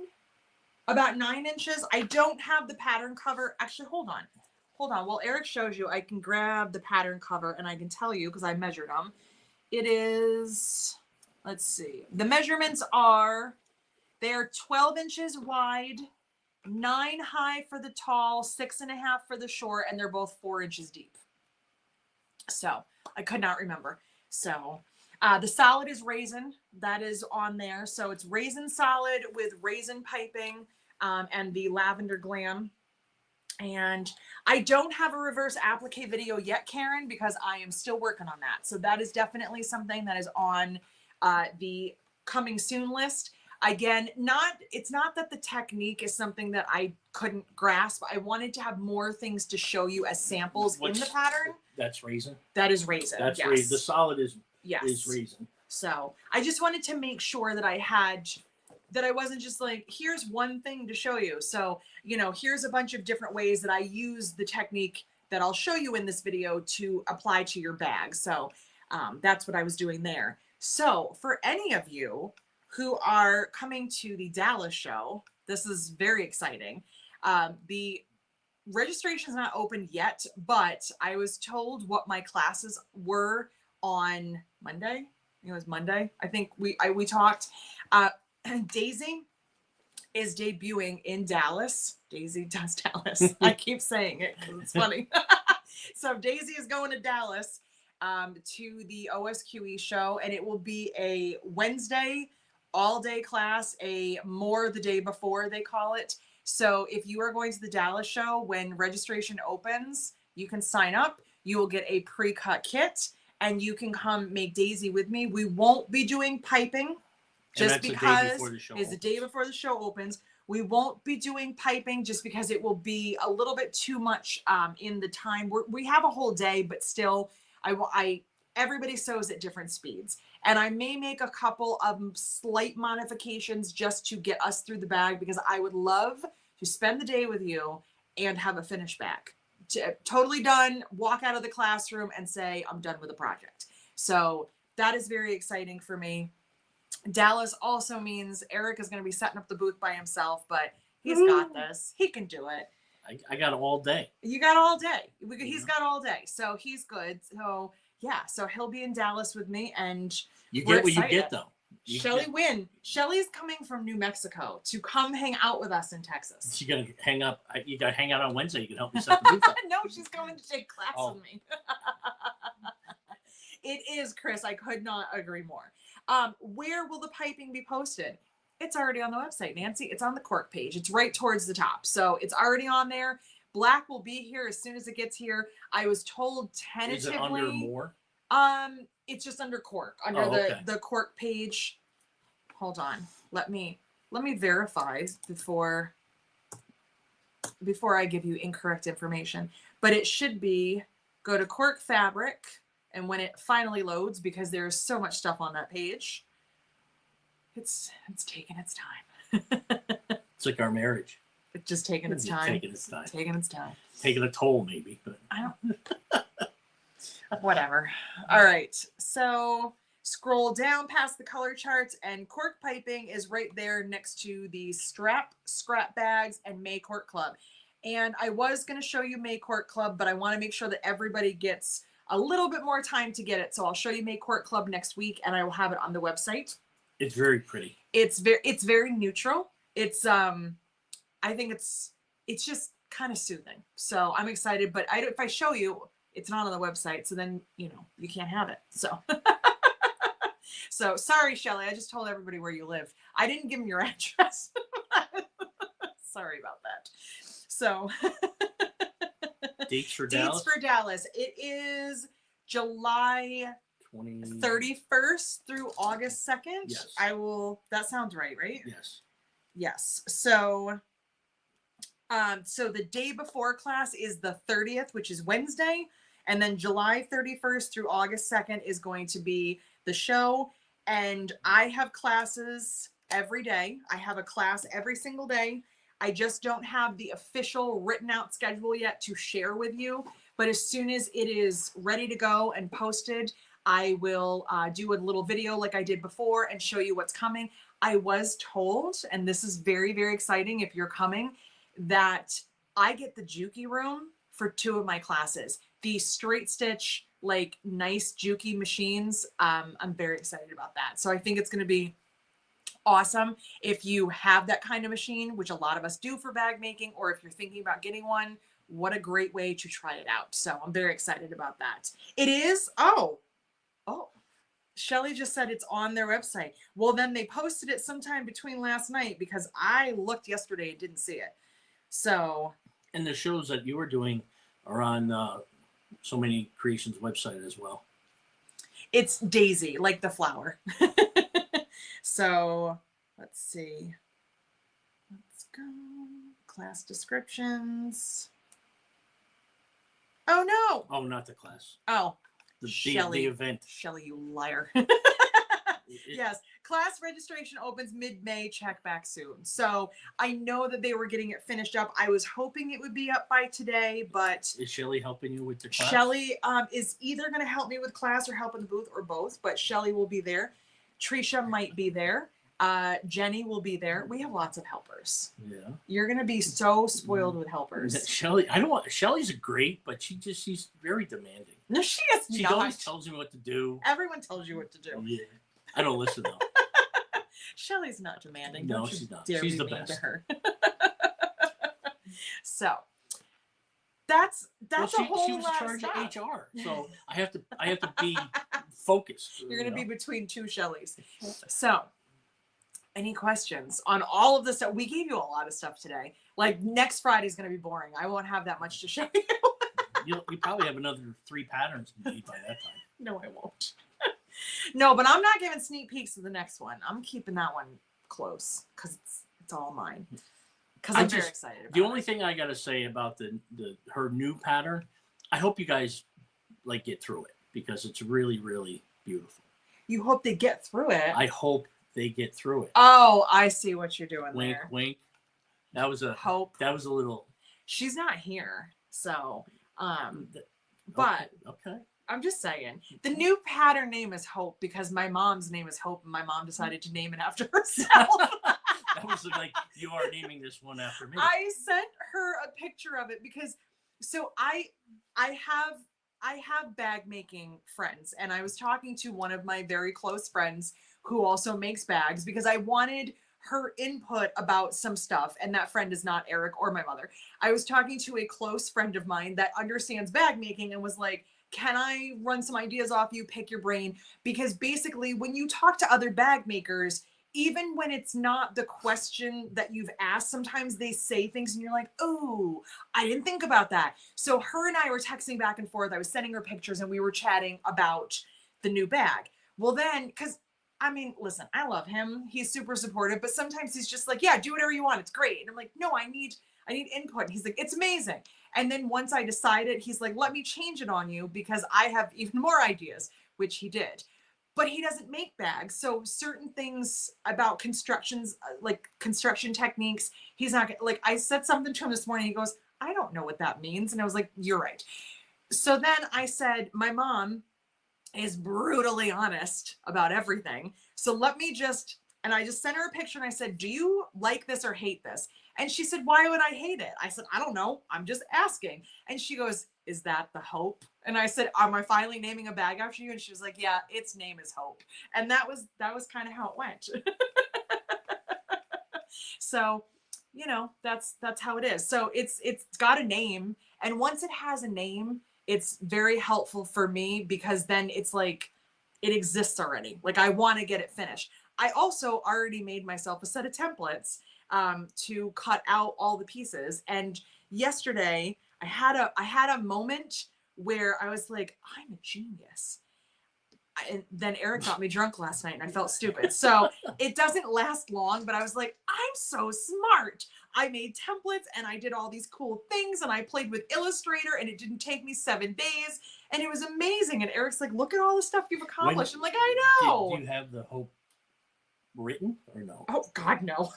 about 9 inches. I don't have the pattern cover. Actually, hold on. hold on. While Eric shows you, I can grab the pattern cover and I can tell you because I measured them. It is, let's see. The measurements are, they're 12 inches wide, 9 high for the tall, 6.5 for the short, and they're both 4 inches deep. So I could not remember. So the solid is raisin. That is on there. So it's raisin solid with raisin piping and the lavender glam. And I don't have a reverse applique video yet, Karen, because I am still working on that. So that is definitely something that is on the coming soon list. Again, it's not that the technique is something that I couldn't grasp. I wanted to have more things to show you as samples in the pattern. That's raisin. That is raisin. That's yes. raisin. The solid is yes. raisin. So I just wanted to make sure that I wasn't just like, here's one thing to show you. So, here's a bunch of different ways that I use the technique that I'll show you in this video to apply to your bag. So that's what I was doing there. So for any of you who are coming to the Dallas show, this is very exciting. The registration is not open yet, but I was told what my classes were on Monday. It was Monday. I think we talked. Daisy is debuting in Dallas. Daisy does Dallas. I keep saying it because it's funny. So Daisy is going to Dallas to the OSQE show, and it will be a Wednesday all-day class, a more the day before they call it. So if you are going to the Dallas show, when registration opens, you can sign up. You will get a pre-cut kit, and you can come make Daisy with me. We won't be doing piping. Just because it's the day before the show opens. We won't be doing piping just because it will be a little bit too much in the time. We have a whole day, but still, everybody sews at different speeds. And I may make a couple of slight modifications just to get us through the bag, because I would love to spend the day with you and have a finished bag. Totally done, walk out of the classroom and say, I'm done with the project. So that is very exciting for me. Dallas also means Eric is going to be setting up the booth by himself, but he's got this. He can do it. I got all day. You got all day. He's got all day. So he's good. So yeah, so he'll be in Dallas with me, and you get what you get, though. Shelly Wynn. Shelly's coming from New Mexico to come hang out with us in Texas. She's going to hang up. You got to hang out on Wednesday. You can help me set the booth up. No, she's going to take class with me. It is, Chris. I could not agree more. Where will the piping be posted? It's already on the website, Nancy. It's on the cork page. It's right towards the top. So it's already on there. Black will be here as soon as it gets here. I was told tentatively. Is it under more? It's just under cork, under the cork page. Hold on. Let me verify before I give you incorrect information. But it should be, go to cork fabric. And when it finally loads, because there's so much stuff on that page, it's taking its time. It's like our marriage. It's just taking its time. Taking its time. Taking its time. Taking a toll, maybe. But I don't. Whatever. All right. So scroll down past the color charts, and cork piping is right there next to the scrap bags and May Cork Club. And I was going to show you May Cork Club, but I want to make sure that everybody gets a little bit more time to get it. So I'll show you May Cork Club next week, and I will have it on the website. It's very pretty. It's very neutral. It's I think it's just kind of soothing. So I'm excited, but if I show you, it's not on the website, so then you can't have it. So so sorry, Shelly. I just told everybody where you live. I didn't give them your address. Sorry about that. So dates for Dallas? Dates for Dallas. It is July 31st through August 2nd. Yes. That sounds right? Yes. Yes. So the day before class is the 30th, which is Wednesday. And then July 31st through August 2nd is going to be the show. And I have classes every day. I have a class every single day. I just don't have the official written out schedule yet to share with you. But as soon as it is ready to go and posted, I will do a little video like I did before and show you what's coming. I was told, and this is very, very exciting if you're coming, that I get the Juki room for 2 of my classes. The straight stitch, like nice jukey machines. I'm very excited about that. So I think it's going to be awesome if you have that kind of machine, which a lot of us do for bag making, or if you're thinking about getting one. What a great way to try it out. So I'm very excited about that. It is, oh, Shelly just said it's on their website. Well, then they posted it sometime between last night because I looked yesterday and didn't see it. So. And the shows that you were doing are on So Many Creations website as well. It's Daisy, like the flower. So let's see. Let's go. Class descriptions. Oh no. Oh, not the class. Oh, The event. Shelly, you liar. Yes, class registration opens mid-May, check back soon. So I know that they were getting it finished up. I was hoping it would be up by today, but Is Shelly helping you with the class? Shelly is either going to help me with class or help in the booth or both, but Shelly will be there. Trisha might be there. Jenny will be there. We have lots of helpers. Yeah. You're going to be so spoiled with helpers. Shelly, I don't want. Shelly's great, but she's very demanding. No, she is She not. always tells me what to do. Everyone tells you what to do. Yeah. I don't listen though. Shelly's not demanding. No, Don't you she's not. dare She's be the mean best. to her. So that's Well, a whole she was in lot charge of of stuff. HR, so I have to be focused. You're going to you be know? between 2 Shellys. So, any questions on all of this stuff? We gave you a lot of stuff today. Like next Friday's going to be boring. I won't have that much to show you. You probably have another 3 patterns made by that time. No, I won't. No, but I'm not giving sneak peeks of the next one. I'm keeping that one close because it's all mine. Because I'm very excited about The it. only thing I gotta say about her new pattern, I hope you guys like get through it because it's really, really beautiful. You hope they get through it. I hope they get through it. Oh, I see what you're doing Wink, there. wink. That was a little. She's not here, so but okay. I'm just saying the new pattern name is Hope because my mom's name is Hope and my mom decided to name it after herself. That was like you are naming this one after me. I sent her a picture of it because so I have bag making friends and I was talking to one of my very close friends who also makes bags because I wanted her input about some stuff, and that friend is not Eric or my mother. I was talking to a close friend of mine that understands bag making and was like, can I run some ideas off you, pick your brain? Because basically when you talk to other bag makers, even when it's not the question that you've asked, sometimes they say things and you're like, oh, I didn't think about that. So her and I were texting back and forth. I was sending her pictures and we were chatting about the new bag. Well then, because I mean, listen, I love him. He's super supportive, but sometimes he's just like, yeah, do whatever you want. It's great. And I'm like, no, I need input. And he's like, it's amazing. And then once I decided, he's like, let me change it on you because I have even more ideas, which he did. But he doesn't make bags. So certain things about constructions, like construction techniques, he's not like, I said something to him this morning. He goes, I don't know what that means. And I was like, you're right. So then I said, my mom is brutally honest about everything. So let me and I just sent her a picture and I said, do you like this or hate this? And she said, why would I hate it? I said, I don't know. I'm just asking. And she goes, is that the Hope? And I said, am I finally naming a bag after you? And she was like, yeah, its name is Hope. And that was kind of how it went. So, that's how it is. So it's got a name. And once it has a name, it's very helpful for me because then it's like, it exists already. Like I want to get it finished. I also already made myself a set of templates to cut out all the pieces. And yesterday I had a moment where I was like, I'm a genius. And then Eric got me drunk last night and I felt stupid. So it doesn't last long, but I was like, I'm so smart. I made templates and I did all these cool things and I played with Illustrator and it didn't take me 7 days and it was amazing. And Eric's like, look at all the stuff you've accomplished. I'm like, I know. Do you have the Hope written or no? Oh God, no.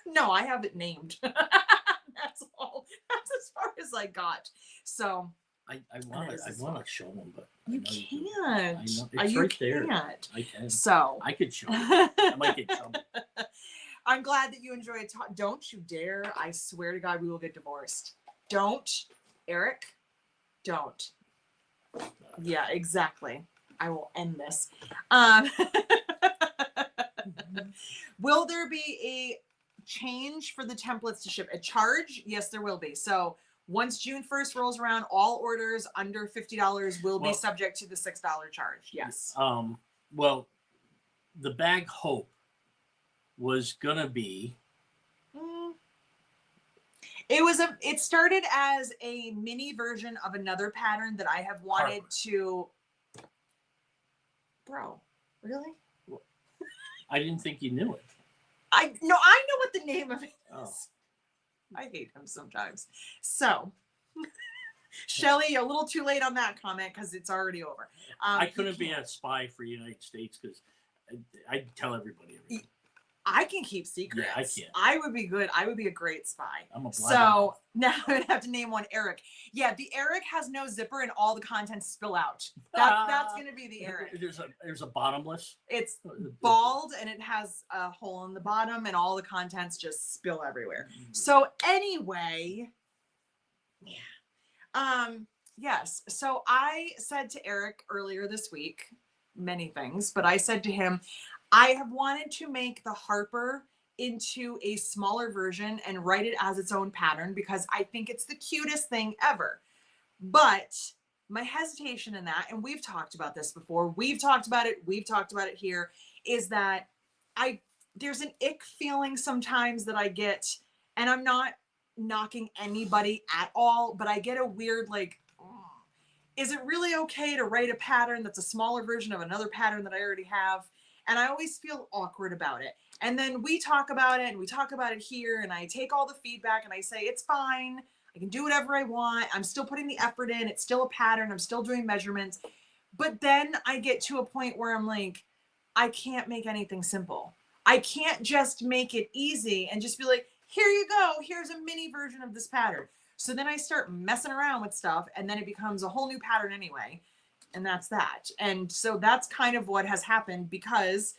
No, I have it named. That's all. That's as far as I got. So I want to show them, but you can't. I know it's right there. Can't. I can. So I could show them. I might get trouble. I'm glad that you enjoyed. Don't you dare! I swear to God, we will get divorced. Don't Eric, don't. Yeah, exactly. I will end this. Will there be a change for the templates to ship? A charge? Yes, there will be. So once June 1st rolls around, all orders under $50 will be Well- subject to the $6 charge. Yes. Well, the bag Hope was gonna be Mm. It started as a mini version of another pattern that I have wanted Harper. to. Bro, really? I didn't think you knew it. I know what the name of it is. Oh. I hate him sometimes. So, Shelly, a little too late on that comment because it's already over. I he couldn't be can't. a spy for the United States because I tell everybody everything. I can keep secrets. Yeah, I can't. I would be good. I would be a great spy. I'm a blind. So now I'm gonna have to name one Eric. Yeah, the Eric has no zipper and all the contents spill out. That's gonna be the Eric. There's a bottomless. It's bald and it has a hole in the bottom and all the contents just spill everywhere. So anyway, yes. So I said to Eric earlier this week, many things, but I said to him, I have wanted to make the Harper into a smaller version and write it as its own pattern because I think it's the cutest thing ever. But my hesitation in that, and we've talked about this before, we've talked about it here, is that there's an ick feeling sometimes that I get, and I'm not knocking anybody at all, but I get a weird like, is it really okay to write a pattern that's a smaller version of another pattern that I already have? And I always feel awkward about it. And then we talk about it and we talk about it here and I take all the feedback and I say, it's fine. I can do whatever I want. I'm still putting the effort in. It's still a pattern. I'm still doing measurements. But then I get to a point where I'm like, I can't make anything simple. I can't just make it easy and just be like, here you go. Here's a mini version of this pattern. So then I start messing around with stuff and then it becomes a whole new pattern anyway. And that's that. And so that's kind of what has happened because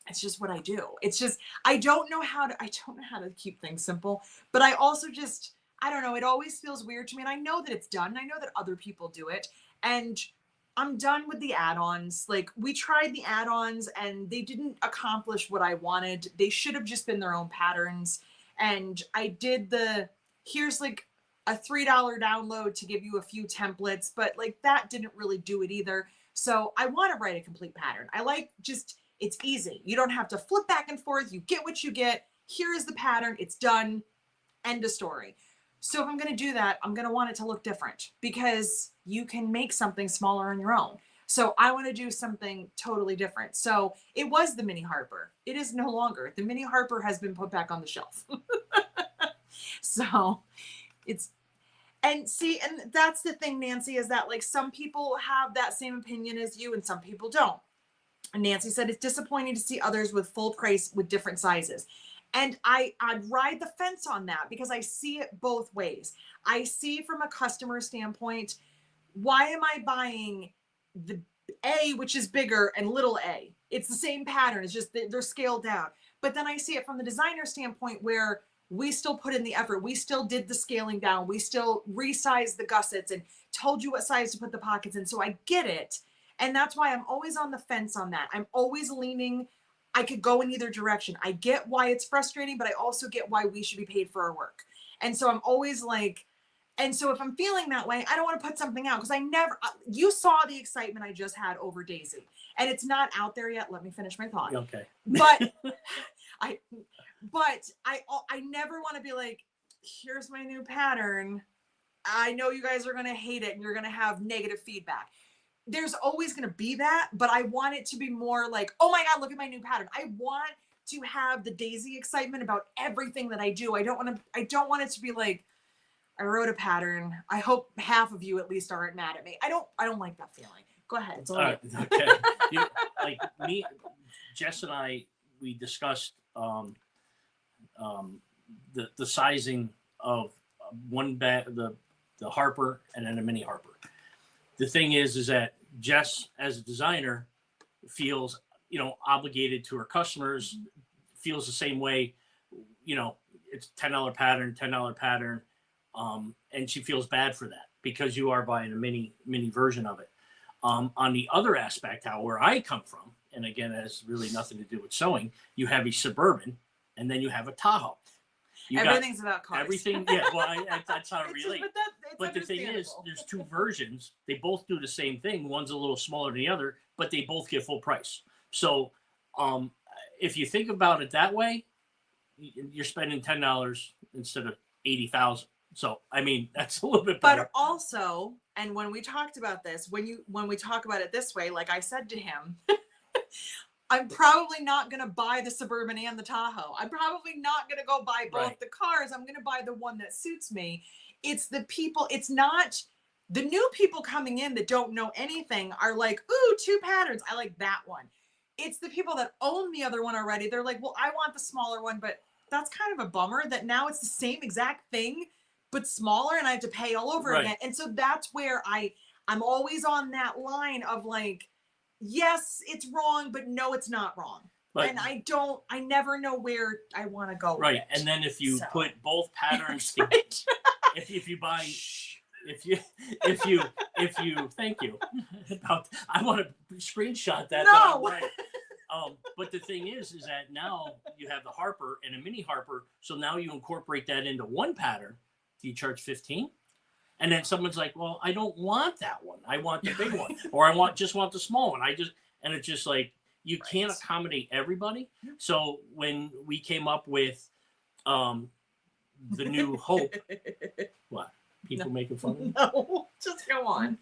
it's just what I do. It's just, I don't know how to keep things simple, but I also just, I don't know. It always feels weird to me. And I know that it's done. I know that other people do it. And I'm done with the add-ons. Like we tried the add-ons and they didn't accomplish what I wanted. They should have just been their own patterns. And I did here's like a $3 download to give you a few templates, but like that didn't really do it either. So I want to write a complete pattern. I like it's easy. You don't have to flip back and forth. You get what you get. Here is the pattern. It's done. End of story. So if I'm going to do that, I'm going to want it to look different because you can make something smaller on your own. So I want to do something totally different. So it was the Mini Harper. It is no longer. The Mini Harper has been put back on the shelf. So and that's the thing, Nancy, is that like some people have that same opinion as you and some people don't. And Nancy said it's disappointing to see others with full price with different sizes. And I'd ride the fence on that because I see it both ways. I see from a customer standpoint, why am I buying the A, which is bigger, and little a? It's the same pattern. It's just they're scaled down. But then I see it from the designer standpoint where we still put in the effort. We still did the scaling down. We still resized the gussets and told you what size to put the pockets in. So I get it. And that's why I'm always on the fence on that. I'm always leaning. I could go in either direction. I get why it's frustrating, but I also get why we should be paid for our work. And so I'm always like, and so if I'm feeling that way, I don't want to put something out because you saw the excitement I just had over Daisy and it's not out there yet. Let me finish my thought. Okay. But I never want to be like, here's my new pattern. I know you guys are going to hate it and you're going to have negative feedback. There's always going to be that, but I want it to be more like, oh my God, look at my new pattern. I want to have the Daisy excitement about everything that I do. I don't want it to be like, I wrote a pattern. I hope half of you at least aren't mad at me. I don't like that feeling. Go ahead. It's all right. Okay. Like me, Jess and I, we discussed the sizing of one bag, the Harper and then a Mini Harper. The thing is that Jess, as a designer, feels, obligated to her customers, feels the same way, it's $10 pattern. And she feels bad for that because you are buying a mini version of it. On the other aspect, where I come from, and again, it has really nothing to do with sewing, you have a Suburban and then you have a Tahoe. Everything's about cars. Everything, yeah. Well, that's how it relates. But The thing is, there's two versions. They both do the same thing. One's a little smaller than the other, but they both get full price. So, if you think about it that way, you're spending $10 instead of 80,000. So, I mean, that's a little bit better. But also, and when we talked about this, when we talk about it this way, like I said to him, I'm probably not going to buy the Suburban and the Tahoe. I'm probably not going to go buy both the cars. I'm going to buy the one that suits me. It's the people, it's not the new people coming in that don't know anything are like, ooh, 2 patterns. I like that one. It's the people that own the other one already. They're like, well, I want the smaller one, but that's kind of a bummer that now it's the same exact thing, but smaller, and I have to pay all over again. And so that's where I'm always on that line of like, yes, it's wrong, but no, it's not wrong. But, and I never know where I want to go. Right. And then if you put both patterns, if you buy, if you, thank you. I want to screenshot that. No. But the thing is that now you have the Harper and a mini Harper. So now you incorporate that into one pattern. Do you charge 15? And then someone's like, well, I don't want that one. I want the big one, or I just want the small one. And it's just like, you can't accommodate everybody. So when we came up with the new Hope, what? People making fun of me? No, just go on.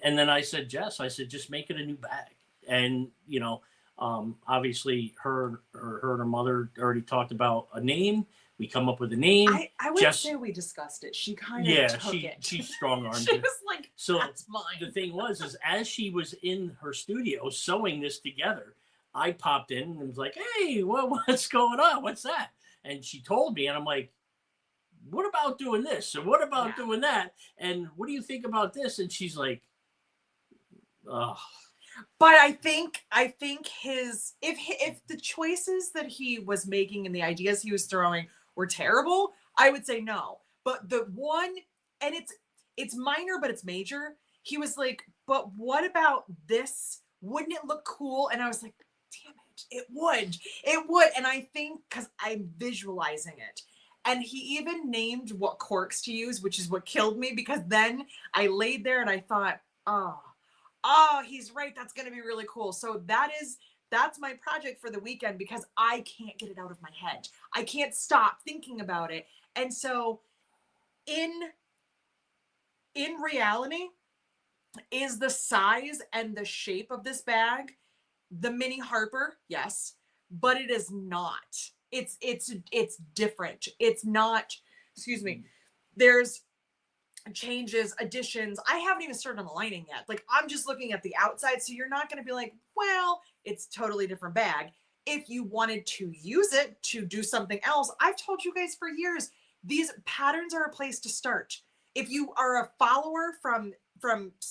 And then I said, Jess, just make it a new bag. And, obviously her and her mother already talked about a name. We come up with a name. I would say we discussed it. She kind of took it. She strong-armed She it. was like, so that's mine. The thing was, as she was in her studio sewing this together, I popped in and was like, hey, what's going on? What's that? And she told me, and I'm like, what about doing this? And what about doing that? And what do you think about this? And she's like, oh. But I think if the choices that he was making and the ideas he was throwing were terrible, I would say no. But the one, and it's minor, but it's major. He was like, but what about this? Wouldn't it look cool? And I was like, damn it, it would. And I think because I'm visualizing it. And he even named what corks to use, which is what killed me, because then I laid there and I thought, oh, he's right. That's going to be really cool. So that's my project for the weekend, because I can't get it out of my head. I can't stop thinking about it. And so in reality, is the size and the shape of this bag the mini Harper? Yes, but it is not. It's different. It's not, excuse me. There's changes, additions. I haven't even started on the lining yet. Like, I'm just looking at the outside. So you're not going to be like, well, it's totally different bag. If you wanted to use it to do something else, I've told you guys for years, these patterns are a place to start. If you are a follower from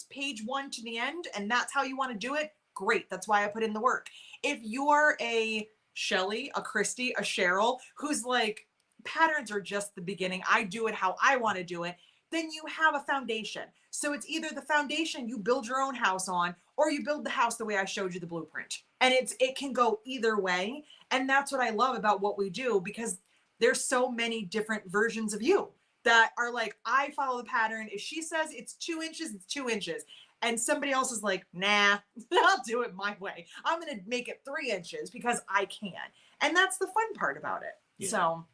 page 1 to the end, and that's how you want to do it, great. That's why I put in the work. If you're a Shelly, a Christy, a Cheryl, who's like, patterns are just the beginning, I do it how I want to do it, then you have a foundation. So it's either the foundation you build your own house on, or you build the house the way I showed you the blueprint. And it can go either way. And that's what I love about what we do, because there's so many different versions of you that are like, I follow the pattern. If she says it's 2 inches, it's 2 inches. And somebody else is like, nah, I'll do it my way. I'm going to make it 3 inches because I can. And that's the fun part about it. Yeah. So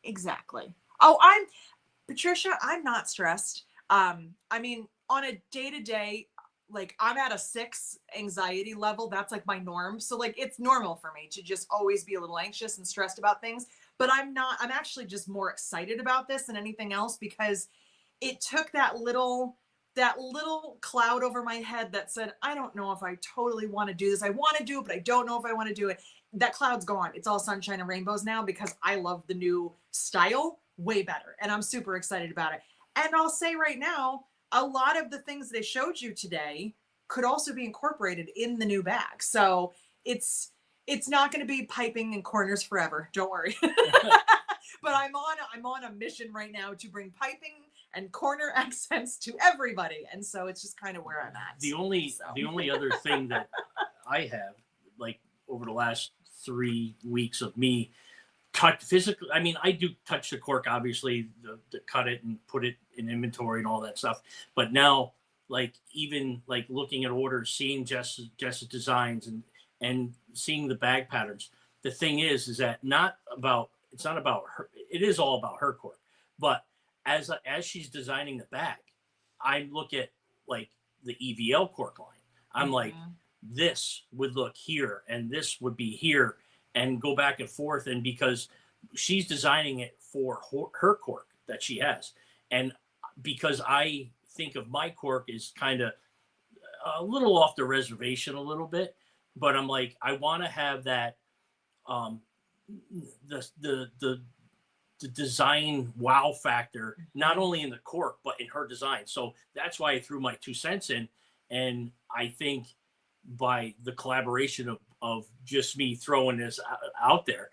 exactly. Oh, Patricia, I'm not stressed. I mean, on a day-to-day, like, I'm at a 6 anxiety level. That's like my norm. So like, it's normal for me to just always be a little anxious and stressed about things, but I'm actually just more excited about this than anything else, because it took that little cloud over my head that said, I don't know if I totally want to do this. I want to do it, but I don't know if I want to do it. That cloud's gone. It's all sunshine and rainbows now, because I love the new style way better. And I'm super excited about it. And I'll say right now, a lot of the things they showed you today could also be incorporated in the new bag. So it's not going to be piping in corners forever. Don't worry. But I'm on a mission right now to bring piping and corner accents to everybody, and so it's just kind of where I'm at. The only So. the only other thing that I have, like over the last 3 weeks of me touch physically, I mean, I do touch the cork, obviously, the cut it and put it in inventory and all that stuff. But now, like even like looking at orders, seeing Jess's designs and seeing the bag patterns. The thing is that it's not about her. It is all about her cork, but as she's designing the bag, I look at like the EVL cork line. I'm like, this would look here and this would be here, and go back and forth. And because she's designing it for her cork that she has, and because I think of my cork as kind of a little off the reservation a little bit, but I'm like, I want to have that the design wow factor, not only in the cork but in her design. So that's why I threw my 2 cents in, and I think by the collaboration of just me throwing this out there,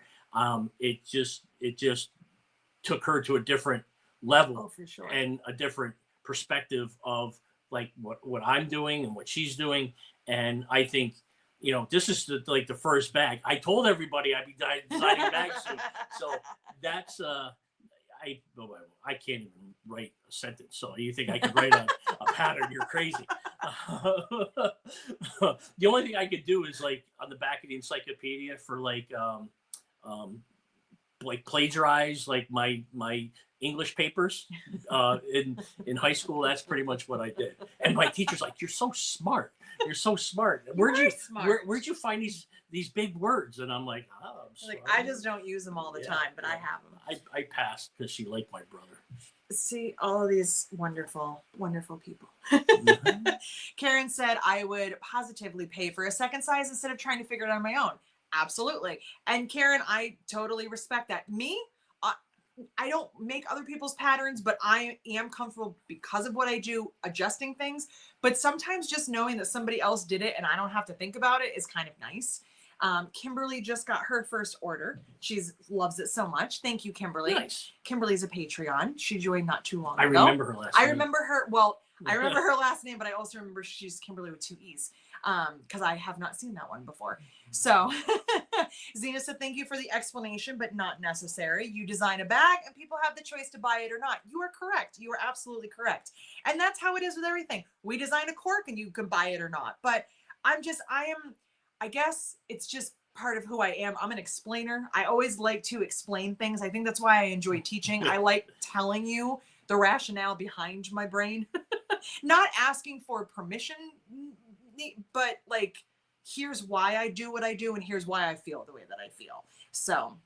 it just took her to a different level. Oh, for sure. And a different perspective of like what I'm doing and what she's doing. And I think, you know, this is the first bag. I told everybody I'd be designing bags soon. So that's I can't even write a sentence. So you think I could write a pattern? You're crazy. The only thing I could do is like on the back of the encyclopedia for like plagiarize like my English papers in high school. That's pretty much what I did. And my teacher's like, "You're so smart. You're so smart. Where'd you find these big words?" And I'm like, "Oh, I'm like, sorry. I just don't use them all the time, but I have them." I passed because she liked my brother. See all of these wonderful, wonderful people. Karen said, I would positively pay for a second size instead of trying to figure it out on my own. Absolutely. And Karen, I totally respect that. Me, I don't make other people's patterns, but I am comfortable because of what I do adjusting things. But sometimes just knowing that somebody else did it and I don't have to think about it is kind of nice. Kimberly just got her first order. She loves it so much. Thank you, Kimberly. Nice. Kimberly's a Patreon. She joined not too long ago. I remember her last name. I remember her. Well, I remember her last name, but I also remember she's Kimberly with 2 E's because I have not seen that one before. So Zena said, thank you for the explanation, but not necessary. You design a bag and people have the choice to buy it or not. You are correct. You are absolutely correct. And that's how it is with everything. We design a cork and you can buy it or not. But I guess it's just part of who I am. I'm an explainer. I always like to explain things. I think that's why I enjoy teaching. I like telling you the rationale behind my brain, not asking for permission, but like, here's why I do what I do, and here's why I feel the way that I feel. So,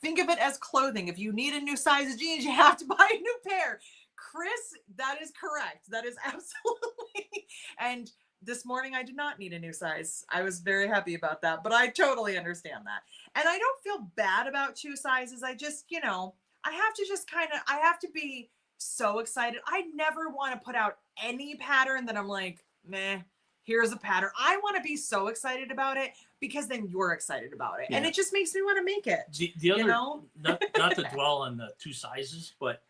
think of it as clothing. If you need a new size of jeans, you have to buy a new pair. Chris, that is correct. That is absolutely. And this morning, I did not need a new size. I was very happy about that, but I totally understand that. And I don't feel bad about 2 sizes. I just, I have to just I have to be so excited. I never want to put out any pattern that I'm like, meh, here's a pattern. I want to be so excited about it because then you're excited about it. Yeah. And it just makes me want to make it. The other, not to dwell on the 2 sizes, but,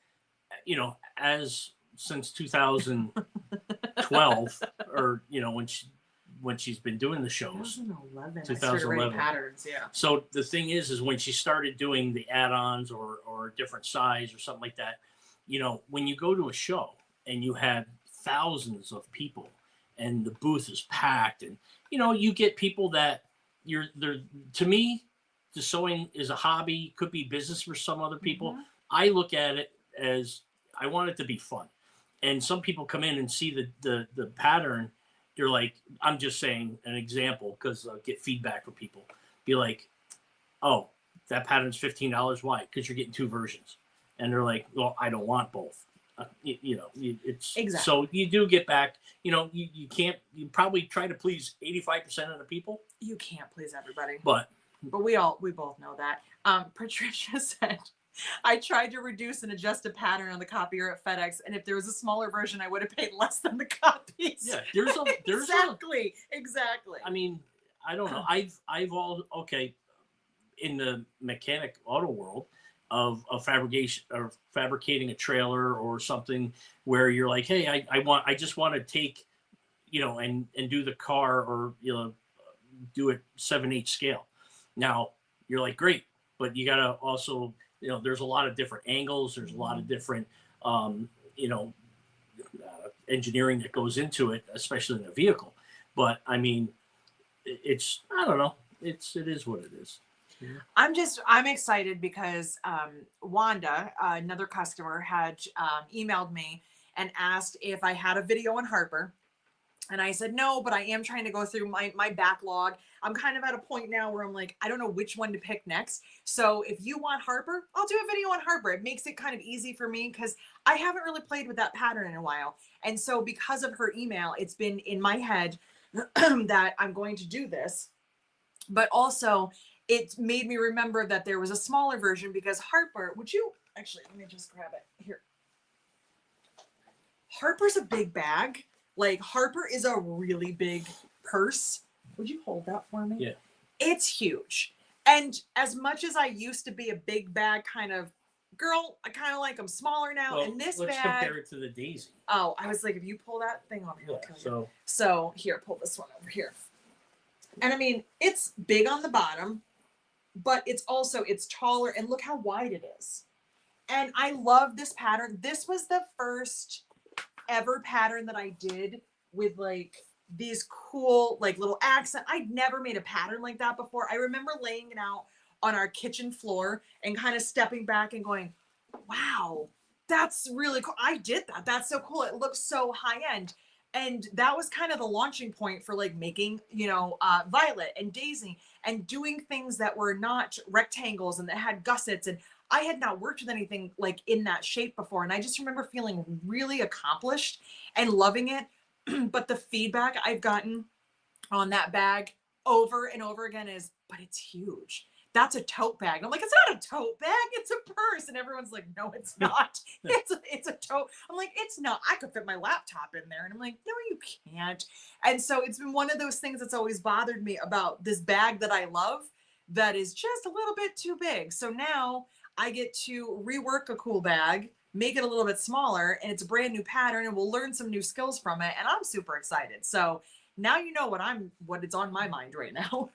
since 2012 or, when she's been doing the shows. 2011. I started writing patterns, yeah. So the thing is when she started doing the add-ons or a different size or something like that, when you go to a show and you have thousands of people and the booth is packed and, you get people that to me, the sewing is a hobby, could be business for some other people. Mm-hmm. I look at it as I want it to be fun. And some people come in and see the pattern. You're like, I'm just saying an example because I'll get feedback from people. Be like, oh, that pattern's $15. Why? Because you're getting 2 versions. And they're like, well, I don't want both. It's exactly. So you do get back, you can't, you probably try to please 85% of the people. You can't please everybody. But we both know that. Patricia said, I tried to reduce and adjust a pattern on the copier at FedEx, and if there was a smaller version, I would have paid less than the copies. Yeah, there's exactly. I mean, I don't know. in the mechanic auto world of fabrication or fabricating a trailer or something where you're like, hey, I just want to take, and do the car or, do it 7/8 scale. Now you're like, great, but you got to also, there's a lot of different angles. There's a lot of different, engineering that goes into it, especially in a vehicle. But I mean, I don't know. It is what it is. I'm excited because Wanda, another customer, had emailed me and asked if I had a video on Harper. And I said, no, but I am trying to go through my backlog. I'm kind of at a point now where I'm like, I don't know which one to pick next. So if you want Harper, I'll do a video on Harper. It makes it kind of easy for me because I haven't really played with that pattern in a while. And so because of her email, it's been in my head that I'm going to do this. But also, it made me remember that there was a smaller version because Harper, would you actually, let me just grab it here. Harper's a big bag. Like Harper is a really big purse. Would you hold that for me? Yeah. It's huge. And as much as I used to be a big bag kind of girl, I kind of like them smaller now. Well, and this let's bag. compare it to the Daisy. Oh, I was like, if you pull that thing on here, Yeah, so here, pull this one over here. And I mean, it's big on the bottom, but it's taller, and look how wide it is. And I love this pattern. This was the first ever pattern that I did with like these cool like little accent. I'd never made a pattern like that before. I remember laying it out on our kitchen floor and kind of stepping back and going, wow, that's really cool. I did that. That's so cool. It looks so high end. And that was kind of the launching point for like making, Violet and Daisy and doing things that were not rectangles and that had gussets. And I had not worked with anything like in that shape before. And I just remember feeling really accomplished and loving it. But the feedback I've gotten on that bag over and over again is, but it's huge. That's a tote bag. And I'm like, it's not a tote bag, it's a purse. And everyone's like, no, it's not. It's a tote. I'm like, it's not. I could fit my laptop in there. And I'm like, no, you can't. And so it's been one of those things that's always bothered me about this bag that I love that is just a little bit too big. So now I get to rework a cool bag, make it a little bit smaller, and it's a brand new pattern, and we'll learn some new skills from it. And I'm super excited. So now you know what it's on my mind right now.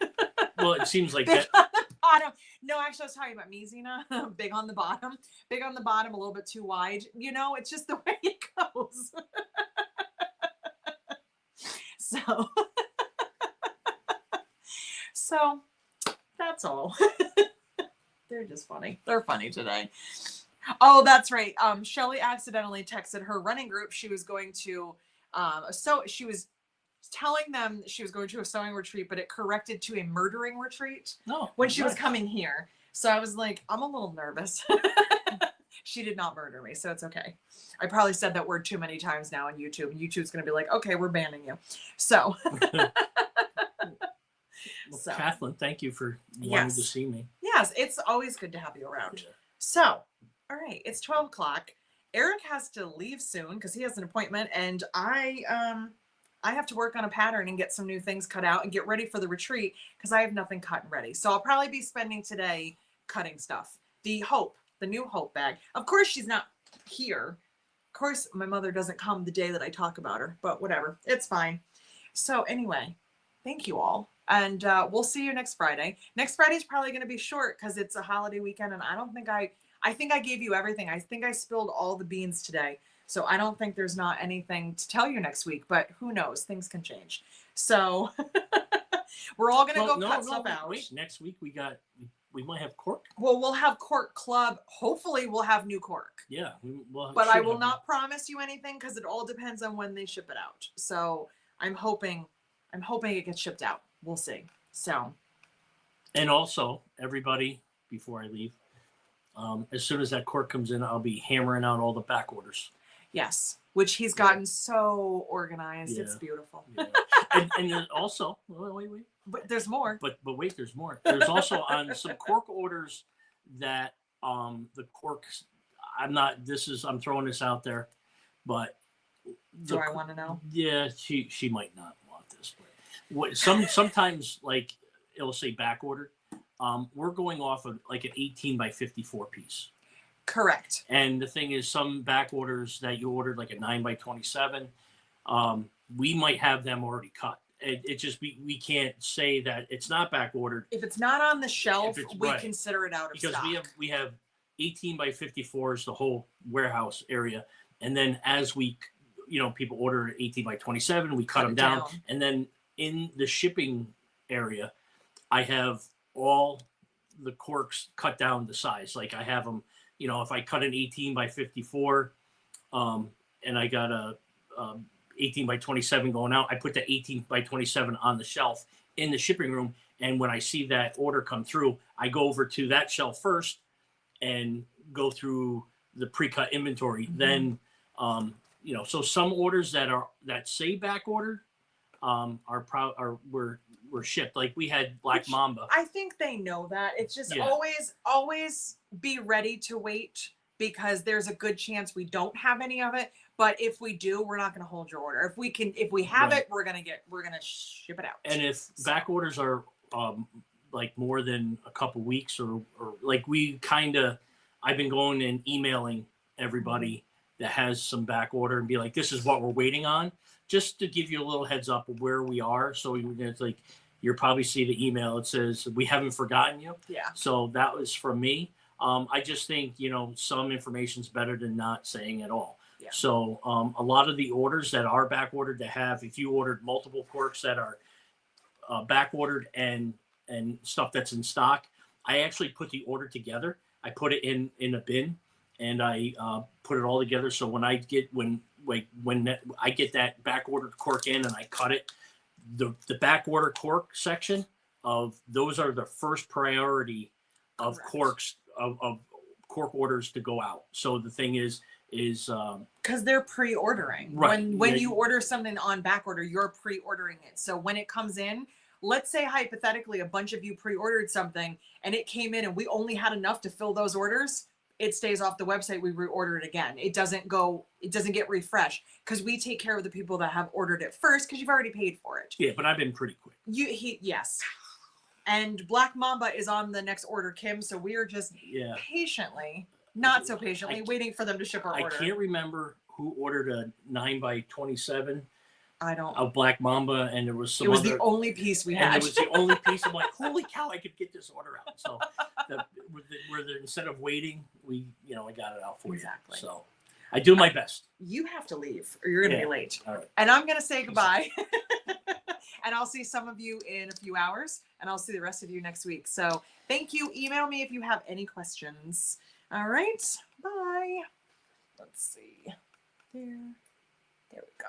Well, it seems like big that. on the bottom. No, actually, I was talking about me, Zena. Big on the bottom, a little bit too wide. It's just the way it goes. So that's all. They're just funny. They're funny today. Oh, that's right. Shelly accidentally texted her running group. She was going to, she was telling them she was going to a sewing retreat, but it corrected to a murdering retreat when she was coming here. So I was like, I'm a little nervous. She did not murder me, so it's okay. I probably said that word too many times now on YouTube. YouTube's going to be like, okay, we're banning you. So. Well, Kathleen, thank you for wanting to see me. Yes, it's always good to have you around. Yeah. So, all right, it's 12 o'clock. Eric has to leave soon because he has an appointment, and I have to work on a pattern and get some new things cut out and get ready for the retreat because I have nothing cut and ready. So I'll probably be spending today cutting stuff. The new Hope bag. Of course, she's not here. Of course, my mother doesn't come the day that I talk about her, but whatever. It's fine. So anyway, thank you all. And we'll see you next Friday. Next Friday is probably going to be short because it's a holiday weekend. And I don't think I think I gave you everything. I think I spilled all the beans today. So I don't think there's not anything to tell you next week, but who knows? Things can change. So we're all going to cut stuff out. Wait, next week we might have cork. Well, we'll have cork club. Hopefully we'll have new cork. Yeah. But I will not promise you anything because it all depends on when they ship it out. So I'm hoping it gets shipped out. We'll see. So. And also, everybody, before I leave, as soon as that cork comes in, I'll be hammering out all the back orders. Yes, which he's gotten so organized. Yeah. It's beautiful. Yeah. and there's also, wait. But there's more. But wait, there's more. There's also on some cork orders that the corks. I'm throwing this out there, but. Do I want to know? Yeah, she might not want this. But sometimes like it'll say back ordered, we're going off of like an 18 by 54 piece. Correct. And the thing is, some back orders that you ordered, like a 9 by 27, we might have them already cut. It just we can't say that it's not back ordered If it's not on the shelf, we right. consider it out of because stock. we have 18 by 54s, the whole warehouse area, and then as we, people order 18 by 27, we cut them it down, and then in the shipping area, I have all the corks cut down to size. Like I have them, if I cut an 18 by 54, and I got a 18 by 27 going out, I put the 18 by 27 on the shelf in the shipping room. And when I see that order come through, I go over to that shelf first and go through the pre-cut inventory. Mm-hmm. Then, so some orders that say back ordered were shipped. Like we had Black Mamba. I think they know that. It's just Yeah. always be ready to wait, because there's a good chance we don't have any of it. But if we do, we're not going to hold your order. If we have Right. it, we're going to ship it out. And if back orders are like more than a couple weeks, or like I've been going and emailing everybody that has some back order and be like, this is what we're waiting on, just to give you a little heads up of where we are. So it's like, you'll probably see the email. It says, we haven't forgotten you. Yeah. So that was from me. I just think, some information's better than not saying at all. Yeah. So a lot of the orders that are back ordered if you ordered multiple corks that are back ordered and stuff that's in stock, I actually put the order together. I put it in a bin, and I put it all together. So when I get I get that back ordered cork in and I cut it, the back order cork section of those are the first priority of Correct. corks of cork orders to go out. So the thing is because they're pre-ordering. Right. When Yeah. you order something on back order, you're pre-ordering it. So when it comes in, let's say hypothetically a bunch of you pre-ordered something and it came in and we only had enough to fill those orders, it stays off the website. We reorder it again. It doesn't get refreshed, because we take care of the people that have ordered it first, because you've already paid for it. yeah, but I've been pretty quick. Yes. And Black Mamba is on the next order, Kim. So we are just Yeah. patiently, not so patiently, waiting for them to ship our I order. can't remember who ordered a 9 by 27 I don't. of Black Mamba, and there was some It was other, the only piece we and had. it was the only piece. I'm like, holy cow, I could get this order out. So instead of waiting, I got it out for Exactly. you. So I do my best. You have to leave, or you're going to Yeah. be late. All right. And I'm going to say goodbye. And I'll see some of you in a few hours, and I'll see the rest of you next week. So thank you. Email me if you have any questions. All right. Bye. Let's see. There we go.